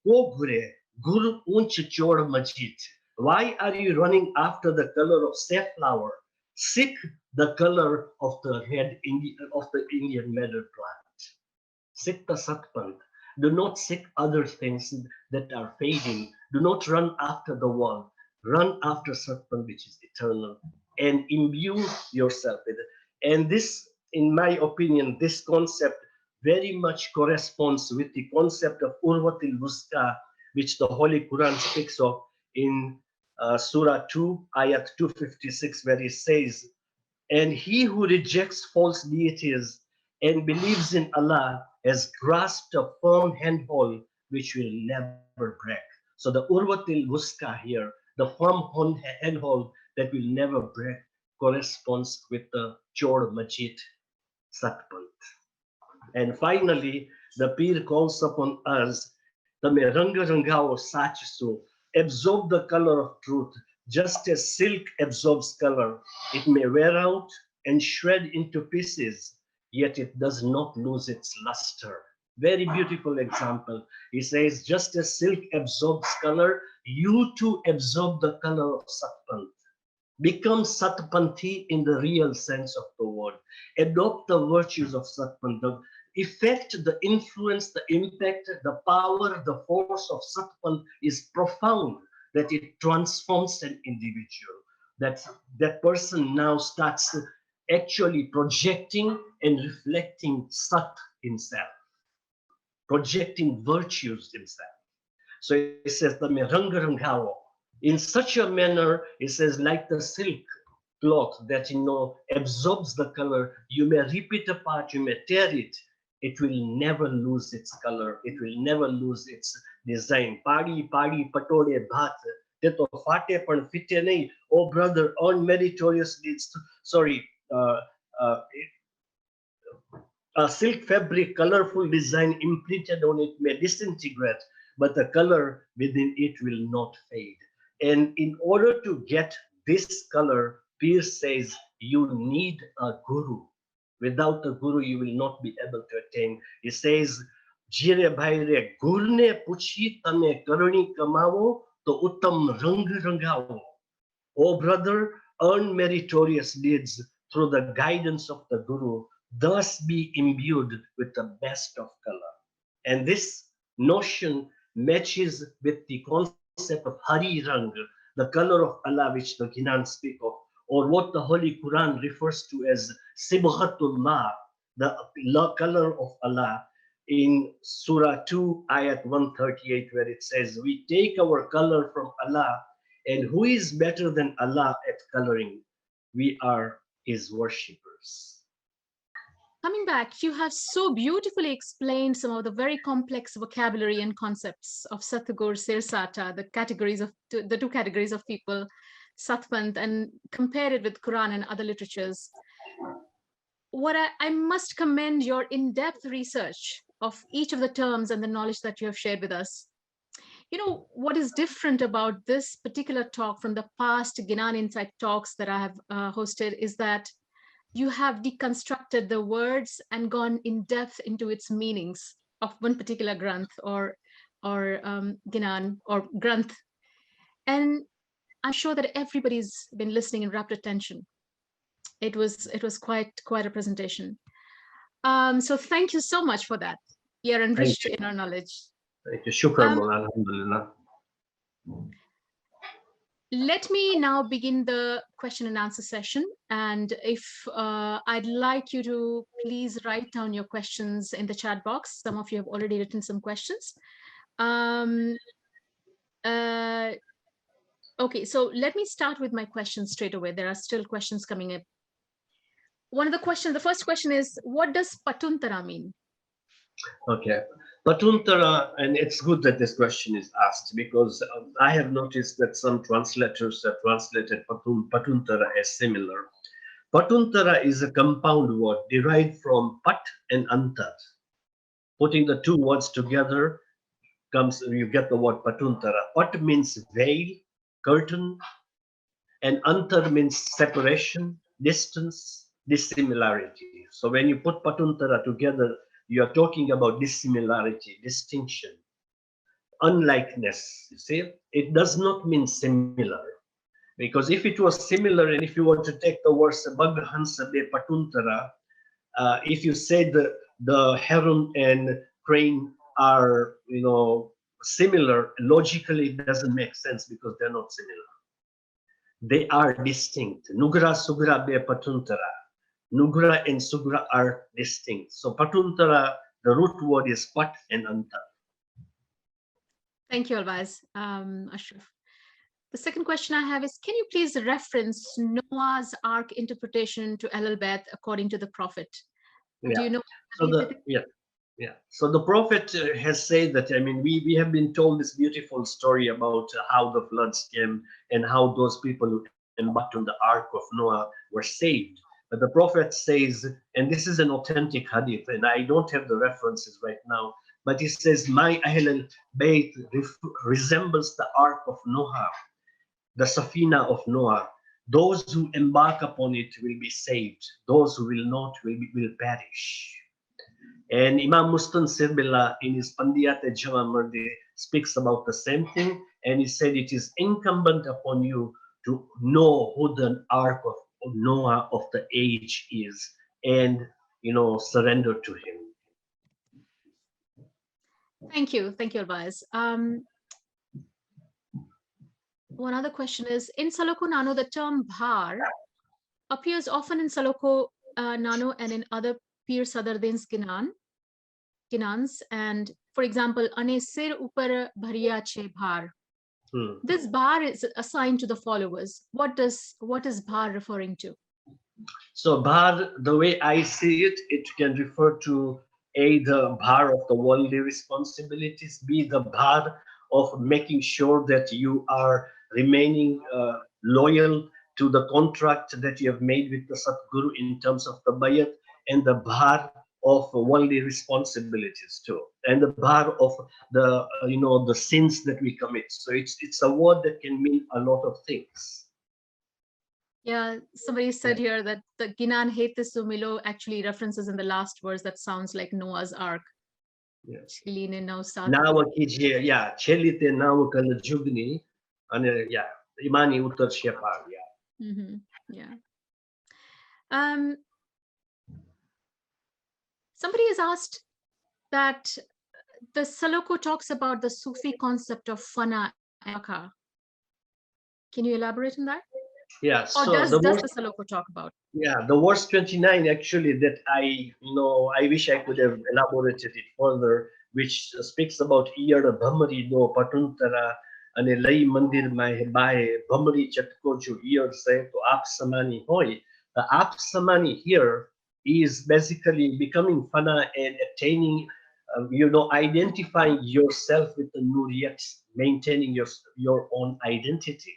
kogre gur unch chor majit. Why are you running after the color of safflower? Seek the color of the Indian meadow plant. Seek the Satpanth. Do not seek other things that are fading. Do not run after the world. Run after Satpanth, which is eternal, and imbue yourself with it. And this, in my opinion, this concept very much corresponds with the concept of Urvatil Vuska, which the Holy Quran speaks of in Surah 2, Ayat 256, where it says, and he who rejects false deities and believes in Allah has grasped a firm handhold which will never break. So the Urvatil Vuska here, the firm handhold that will never break, corresponds with the Chod Majid Satpanth. And finally, the Pir calls upon us, Tame Ranga Rangao Sachisu, absorb the color of truth, just as silk absorbs color. It may wear out and shred into pieces, yet it does not lose its luster. Very beautiful example. He says, just as silk absorbs color, you too absorb the color of Satpanth. Become Satpanthi in the real sense of the word. Adopt the virtues of Satpanth. The effect, the influence, the impact, the power, the force of Satpanth is profound, that it transforms an individual. That person now starts actually projecting and reflecting Sat himself, projecting virtues himself. So he says, in such a manner, it says, like the silk cloth that absorbs the color, you may rip it apart, you may tear it, it will never lose its color, it will never lose its design. Padi patode bhat, teto fate pan fitte nahi. Oh brother, on meritorious deeds. Sorry, a silk fabric, colorful design imprinted on it may disintegrate, but the color within it will not fade. And in order to get this color, Pir says, you need a guru. Without a guru, you will not be able to attain. He says, Jire bhaire gurne puchi tame karani kamavo to uttam rang rangavo. Oh brother, earn meritorious deeds through the guidance of the guru, thus be imbued with the best of color. And this notion matches with the concept of Hari Rang, the color of Allah which the Ginan speak of, or what the Holy Quran refers to as Sibghatullah, the color of Allah, in Surah 2, Ayat 138, where it says, we take our color from Allah, and who is better than Allah at coloring? We are His worshippers. Coming back, you have so beautifully explained some of the very complex vocabulary and concepts of Satgur, Sir Sätä, the two categories of people, Satpanth, and compared it with Quran and other literatures. What I must commend your in-depth research of each of the terms and the knowledge that you have shared with us. You know, what is different about this particular talk from the past Ginan Insight talks that I have hosted is that you have deconstructed the words and gone in depth into its meanings of one particular granth or Ginan or granth. And I'm sure that everybody's been listening in rapt attention. It was quite a presentation. So thank you so much for that. We are enriched in our knowledge. Thank you. Shukran, alhamdulillah. Let me now begin the question and answer session. And if I'd like you to please write down your questions in the chat box. Some of you have already written some questions. Okay, so let me start with my questions straight away. There are still questions coming in. The first question is, what does Patuntara mean? Okay. Patuntara, and it's good that this question is asked because I have noticed that some translators have translated Patuntara as similar. Patuntara is a compound word derived from Pat and Antar. Putting the two words together you get the word Patuntara. Pat means veil, curtain, and Antar means separation, distance, dissimilarity. So when you put Patuntara together, you are talking about dissimilarity, distinction, unlikeness. You see, it does not mean similar, because if it was similar, and if you want to take the words Baghansa be Patuntara, if you say the heron and crane are, similar, logically it doesn't make sense because they're not similar. They are distinct. Nugra Sugra be Patuntara. Nugra and Sugra are distinct. So Patuntara, the root word is Pat and Antar. Thank you, Alwaez, Ashraf. The second question I have is, can you please reference Noah's Ark interpretation to Al-Bayt according to the Prophet? Yeah. Do you know? So the Prophet has said that, we have been told this beautiful story about how the floods came and how those people who embarked on the Ark of Noah were saved. But the Prophet says, and this is an authentic hadith, and I don't have the references right now, but he says, my Ahl al-Bayt resembles the Ark of Noah, the Safina of Noah. Those who embark upon it will be saved. Those who will not will perish. And Imam Mustansir Billah in his Pandiyat-e-Jama Mardi speaks about the same thing, and he said it is incumbent upon you to know who the Ark of Noah of the age is, and surrender to him. Thank you, Alwaez. One other question is, in Saloko Nāno, the term bhar appears often in Saloko Nāno and in other Pir Sadardin's Ginans, and for example, ane sir upar bhariya che bhar. This bhar is assigned to the followers. What is bhar referring to? So bhar, the way I see it, it can refer to A, the bhar of the worldly responsibilities, B, the bhar of making sure that you are remaining loyal to the contract that you have made with the Satguru in terms of the bayat, and the bhar of worldly responsibilities too, and the bhar of the the sins that we commit. So it's a word that can mean a lot of things. Yeah, somebody said here that the Ginan Hete Sumilo actually references in the last verse that sounds like Noah's Ark. Yes. Now Chelite now kala jugni, and imani uttar shepar. Somebody has asked that the Saloko talks about the Sufi concept of fana and baka. Can you elaborate on that? Yeah. Or So does the the verse, Saloko talk about? yeah, the verse 29 actually that I wish I could have elaborated it further, which speaks about iyar bhamari no patuntara ane lai mandir mai bae bhamari chatko jo iyar say to aap samani hoy. The aap samani here is basically becoming fana and attaining, identifying yourself with the nuriyat, maintaining your own identity.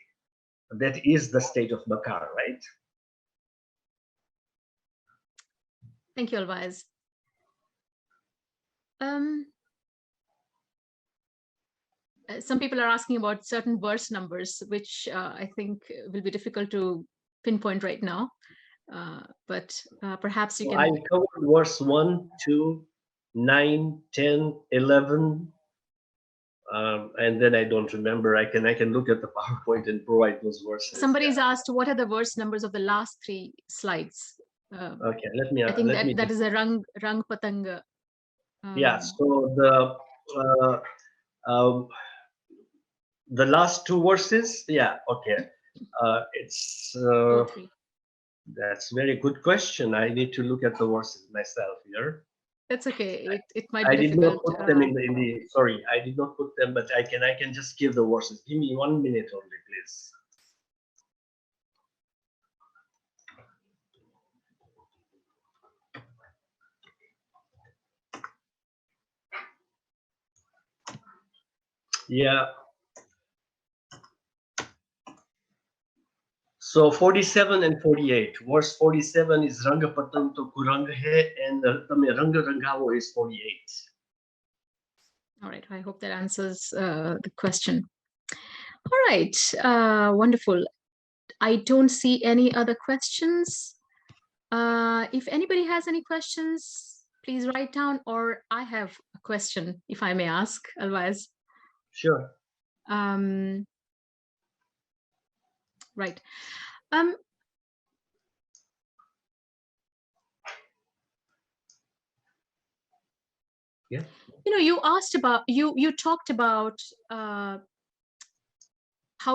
That is the state of bakar, right? Thank you, Alwaez. Some people are asking about certain verse numbers, which I think will be difficult to pinpoint right now. But perhaps you So can. I covered verse 1, 2, 9, 10, 11, and then I don't remember. I can look at the PowerPoint and provide those verses. Somebody's asked what are the verse numbers of the last 3 slides. Okay, let me. I think let me that is a rang patanga. Yeah. So the last 2 verses. Yeah. Okay. It's. That's a very good question. I need to look at the verses myself here. That's okay. It might be I did difficult. not put them in the sorry, I did not put them, but I can just give the verses. Give me 1 minute only, please. Yeah. So 47 and 48. Verse 47 is Ranga Patan to Kuranga hai, and Ranga Rangavo is 48. All right. I hope that answers the question. All right. Wonderful. I don't see any other questions. If anybody has any questions, please write down, or I have a question, if I may ask, Alwaez. Sure. Right. Yeah. You asked about, you talked about how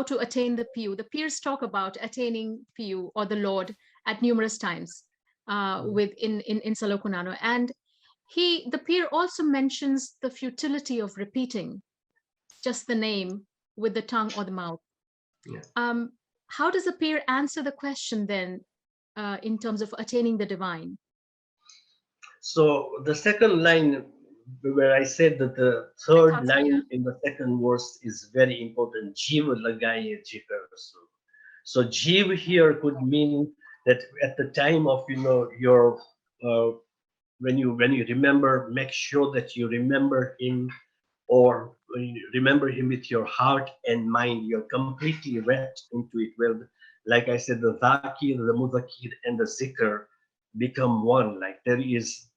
to attain the Piyu. The Pirs talk about attaining Piyu or the Lord at numerous times in Salako Nāno. And the Pir also mentions the futility of repeating just the name with the tongue or the mouth. Yeah. How does the Pir answer the question then in terms of attaining the divine? So the second line, where I said that the third line in the second verse is very important. Jiva lagaye jikarsu. So jiv here could mean that at the time of your when you remember, make sure that you remember him, or when you remember him with your heart and mind. You're completely wrapped into it. Well, like I said, the dhakir, the mudhakir, and the zikr become one. Like there is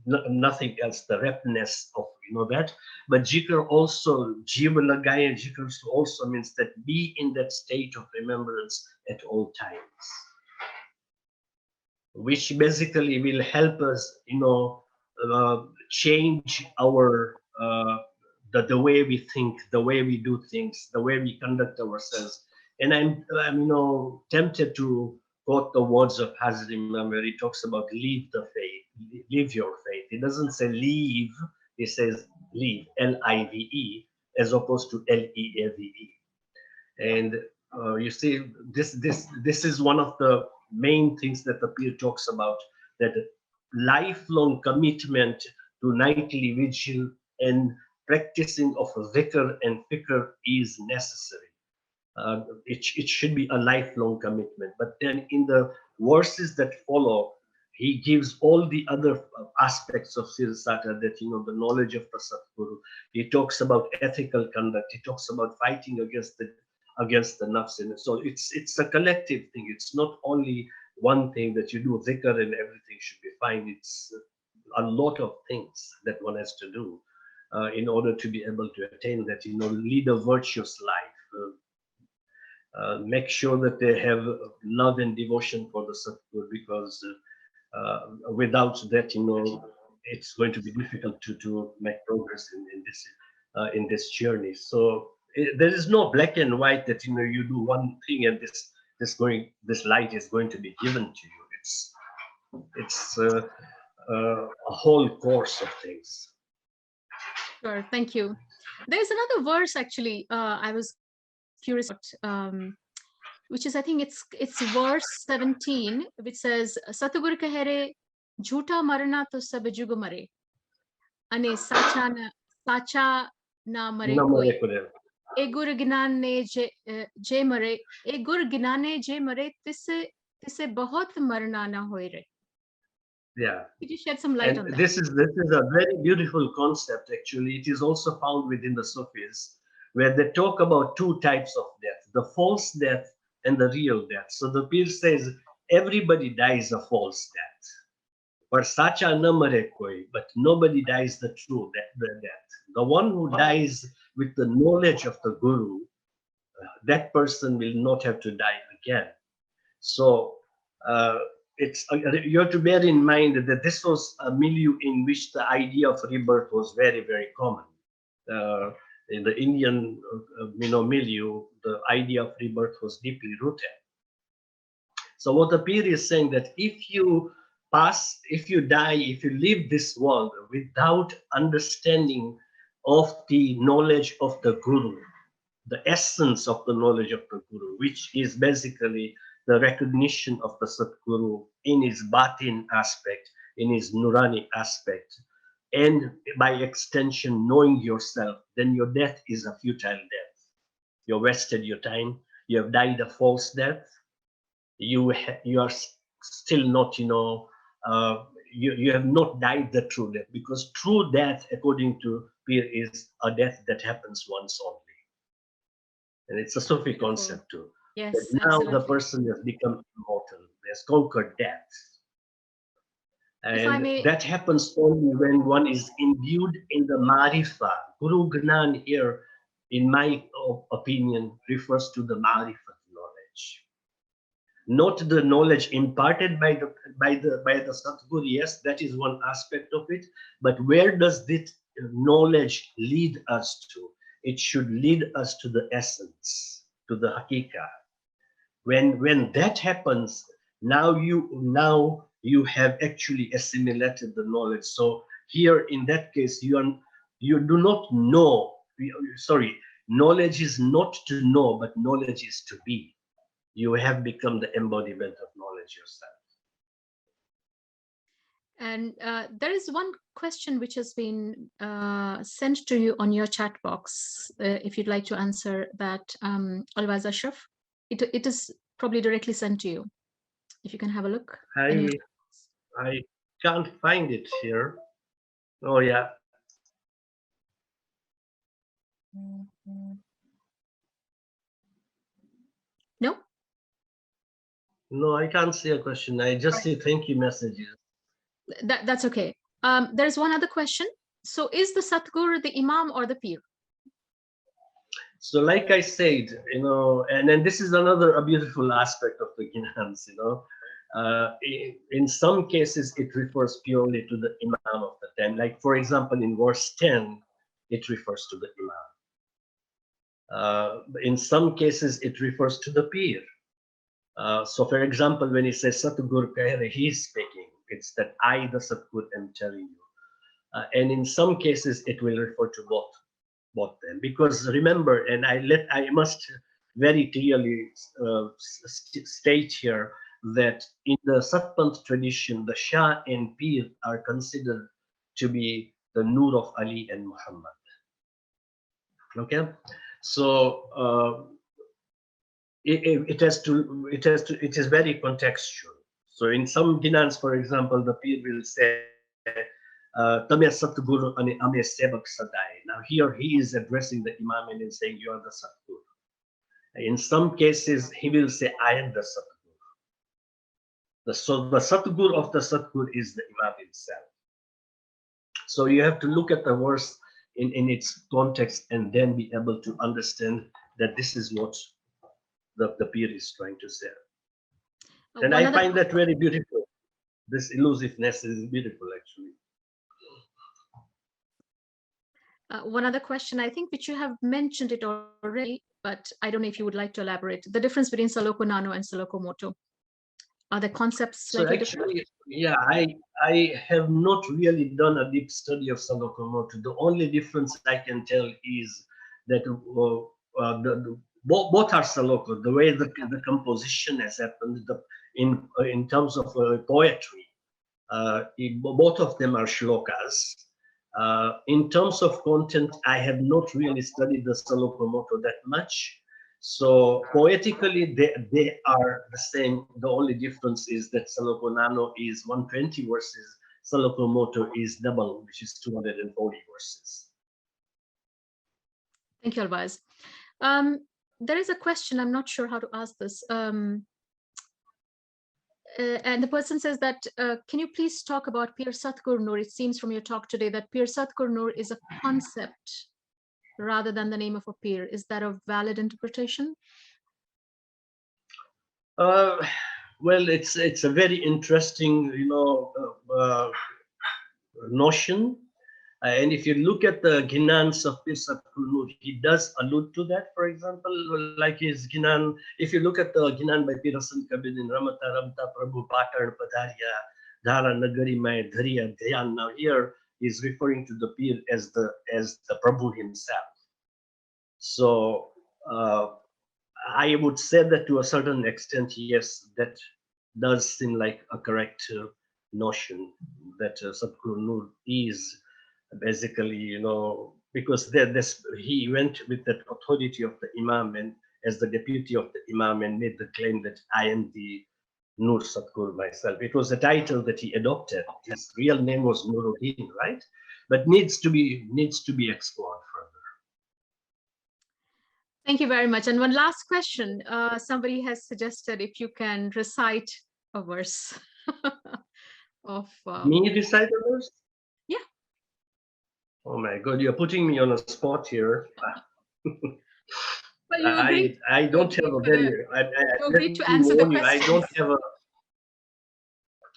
nothing else, the rapness of that. But jikr also, jiva lagaya jikr also means that be in that state of remembrance at all times, which basically will help us change our the way we think, the way we do things, the way we conduct ourselves. And I'm tempted to quote the words of Hazrat Imam, where he talks about leave the faith, leave your faith. He doesn't say leave, he says leave, L-I-V-E, as opposed to L-E-A-V-E. And you see, this is one of the main things that the Pir talks about, that lifelong commitment to nightly vigil and practicing of zikr and fikr is necessary. It should be a lifelong commitment. But then in the verses that follow, he gives all the other aspects of Sir Sätä, that the knowledge of the Satguru. He talks about ethical conduct. He talks about fighting against the nafs. And so it's a collective thing. It's not only one thing that you do zikr and everything should be fine. It's a lot of things that one has to do in order to be able to attain that, lead a virtuous life. Make sure that they have love and devotion for the Satgur, because without that, it's going to be difficult to make progress in this journey. So there is no black and white that you do one thing and this light is going to be given to you. It's a whole course of things. Sure, thank you. There's another verse actually I was curious about, which is, I think it's verse 17, which says, Satgur kahere jhuta marna to sab jug mare, ane sacha na mare koi. E gur ginan ne je mare, e gur ginane je mare, tisse bahut marna na hoy re. Yeah. Could you shed some light on that? This is a very beautiful concept, actually. It is also found within the Sufis, where they talk about two types of death, the false death and the real death. So the Pir says, everybody dies a false death. But sacha na mare koi, but nobody dies the true death. The one who dies with the knowledge of the Guru, that person will not have to die again. So you have to bear in mind that this was a milieu in which the idea of rebirth was very, very common. In the Indian milieu, the idea of rebirth was deeply rooted. So what the Pir is saying, that if you die, if you leave this world without understanding of the knowledge of the Guru, the essence of the knowledge of the Guru, which is basically the recognition of the Satguru in his Batin aspect, in his Nurani aspect, and by extension, knowing yourself, then your death is a futile death. You wasted your time. You have died a false death. You are still not, you have not died the true death, because true death, according to Pir, is a death that happens once only. And it's a Sufi concept too. Yes, that now absolutely. the person has become immortal, has conquered death. And that happens only when one is imbued in the marifa. Guru Gnan here, in my opinion, refers to the marifa knowledge. Not the knowledge imparted by the Satgur. Yes, that is one aspect of it. But where does this knowledge lead us to? It should lead us to the essence, to the hakika. When that happens, now you have actually assimilated the knowledge. So here in that case, you do not know. Sorry, knowledge is not to know, but knowledge is to be. You have become the embodiment of knowledge yourself. And there is one question which has been sent to you on your chat box. If you'd like to answer that, Alwaez Ashraf, it is probably directly sent to you. If you can have a look. I can't find it here. Oh yeah. No? No, I can't see a question. I just see thank you messages. That's okay. There's one other question. So is the Satgur the Imam or the Pir? So like I said, and then this is a beautiful aspect of the Ginans, in some cases, it refers purely to the Imam of the time. Like, for example, in verse 10, it refers to the Imam. In some cases, it refers to the Pir. So, for example, when he says Satgur kahere, he is speaking. It's that I, the Satgur, am telling you. And in some cases, it will refer to both them. Because remember, and I must very clearly state here that in the Satpanth tradition, the Shah and Pir are considered to be the Nur of Ali and Muhammad. Okay, so it is very contextual. So in some Ginans, for example, the Pir will say, Tamya Satgur ane ame sebak sadai. Now here he is addressing the Imam and saying, you are the Satgur. In some cases, he will say, I am the Satgur. So the Satgur of the Satgur is the Imam himself. So you have to look at the verse in its context and then be able to understand that this is what the Pir is trying to say. And I find that very beautiful. This elusiveness is beautiful, actually. One other question, I think, which you have mentioned it already, but I don't know if you would like to elaborate. The difference between Saloko Nāno and Saloko Moto. Are the concepts So slightly actually, different? yeah, I have not really done a deep study of Saloko Nāno. The only difference I can tell is that both are Saloko. The way the composition has happened, in terms of poetry, both of them are shlokas. In terms of content, I have not really studied the Saloko Moto that much. So poetically, they are the same. The only difference is that Saloko Nāno is 120 verses, Saloko Moto is double, which is 240 verses. Thank you, Alwaez. There is a question, I'm not sure how to ask this. And the person says that, can you please talk about Pir Sadgur? It seems from your talk today that Pir Sadgur is a concept rather than the name of a Pir. Is that a valid interpretation? Well, it's a very interesting, notion. And if you look at the Ginans of Pir Sadardin, he does allude to that. For example, like his Ginan, if you look at the Ginan by Pir Sadardin, Ramata Ramta Prabhu Patar Padharya Dhara Nagari Mai Dhariya Dhyan. Now here he's referring to the Pir as the Prabhu himself. So I would say that to a certain extent, yes, that does seem like a correct notion that Satgur is basically, because he went with that authority of the Imam and as the deputy of the Imam and made the claim that I am the Nur Satgur myself. It was a title that he adopted. His real name was Nuruddin, right? But needs to be explored further. Thank you very much. And one last question. Somebody has suggested if you can recite a verse of... Me recite a verse? Yeah. Oh my God, you're putting me on a spot here. Well, I don't have a very... You agreed to answer the question.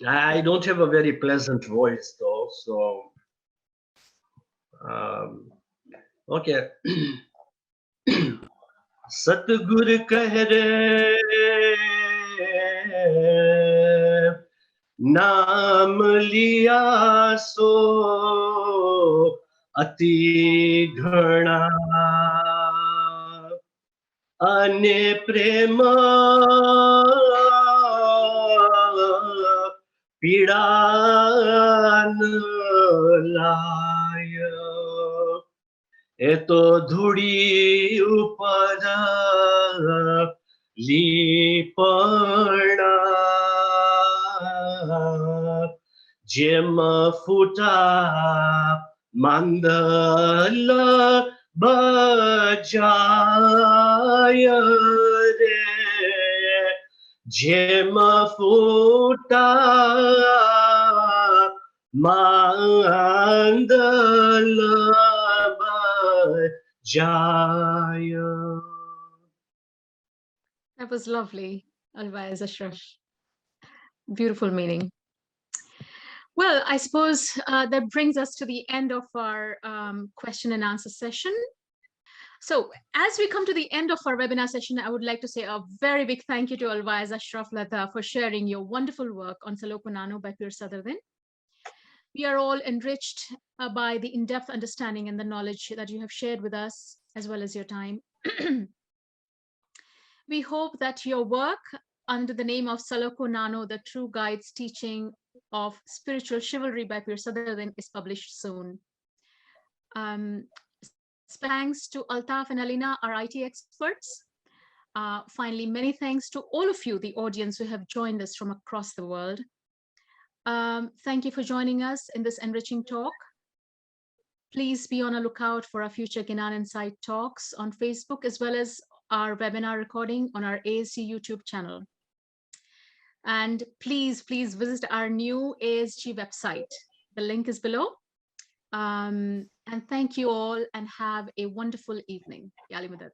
I don't have a very pleasant voice though, so... Okay. Satgur kahre naam liya so ati ghana ane prema pidan laya eto dhudi upada lipana jema futa mandala bajaya re jema futa mandala Jaya. That was lovely, Alwaez Ashraf. Beautiful meaning. Well, I suppose that brings us to the end of our question and answer session. So as we come to the end of our webinar session, I would like to say a very big thank you to Alwaez Ashraf Ladha for sharing your wonderful work on Saloko Nāno'by Pir Sadardin. We are all enriched by the in-depth understanding and the knowledge that you have shared with us, as well as your time. We hope that your work under the name of Saloko Nāno, the True Guide's Teaching of Spiritual Chivalry by Pir Sadardin is published soon. Thanks to Altaf and Alina, our IT experts. Finally, many thanks to all of you, the audience who have joined us from across the world. Thank you for joining us in this enriching talk. Please be on a lookout for our future Ginan Insights talks on Facebook, as well as our webinar recording on our ASG YouTube channel. And please visit our new ASG website. The link is below. And thank you all and have a wonderful evening. Yali Madad.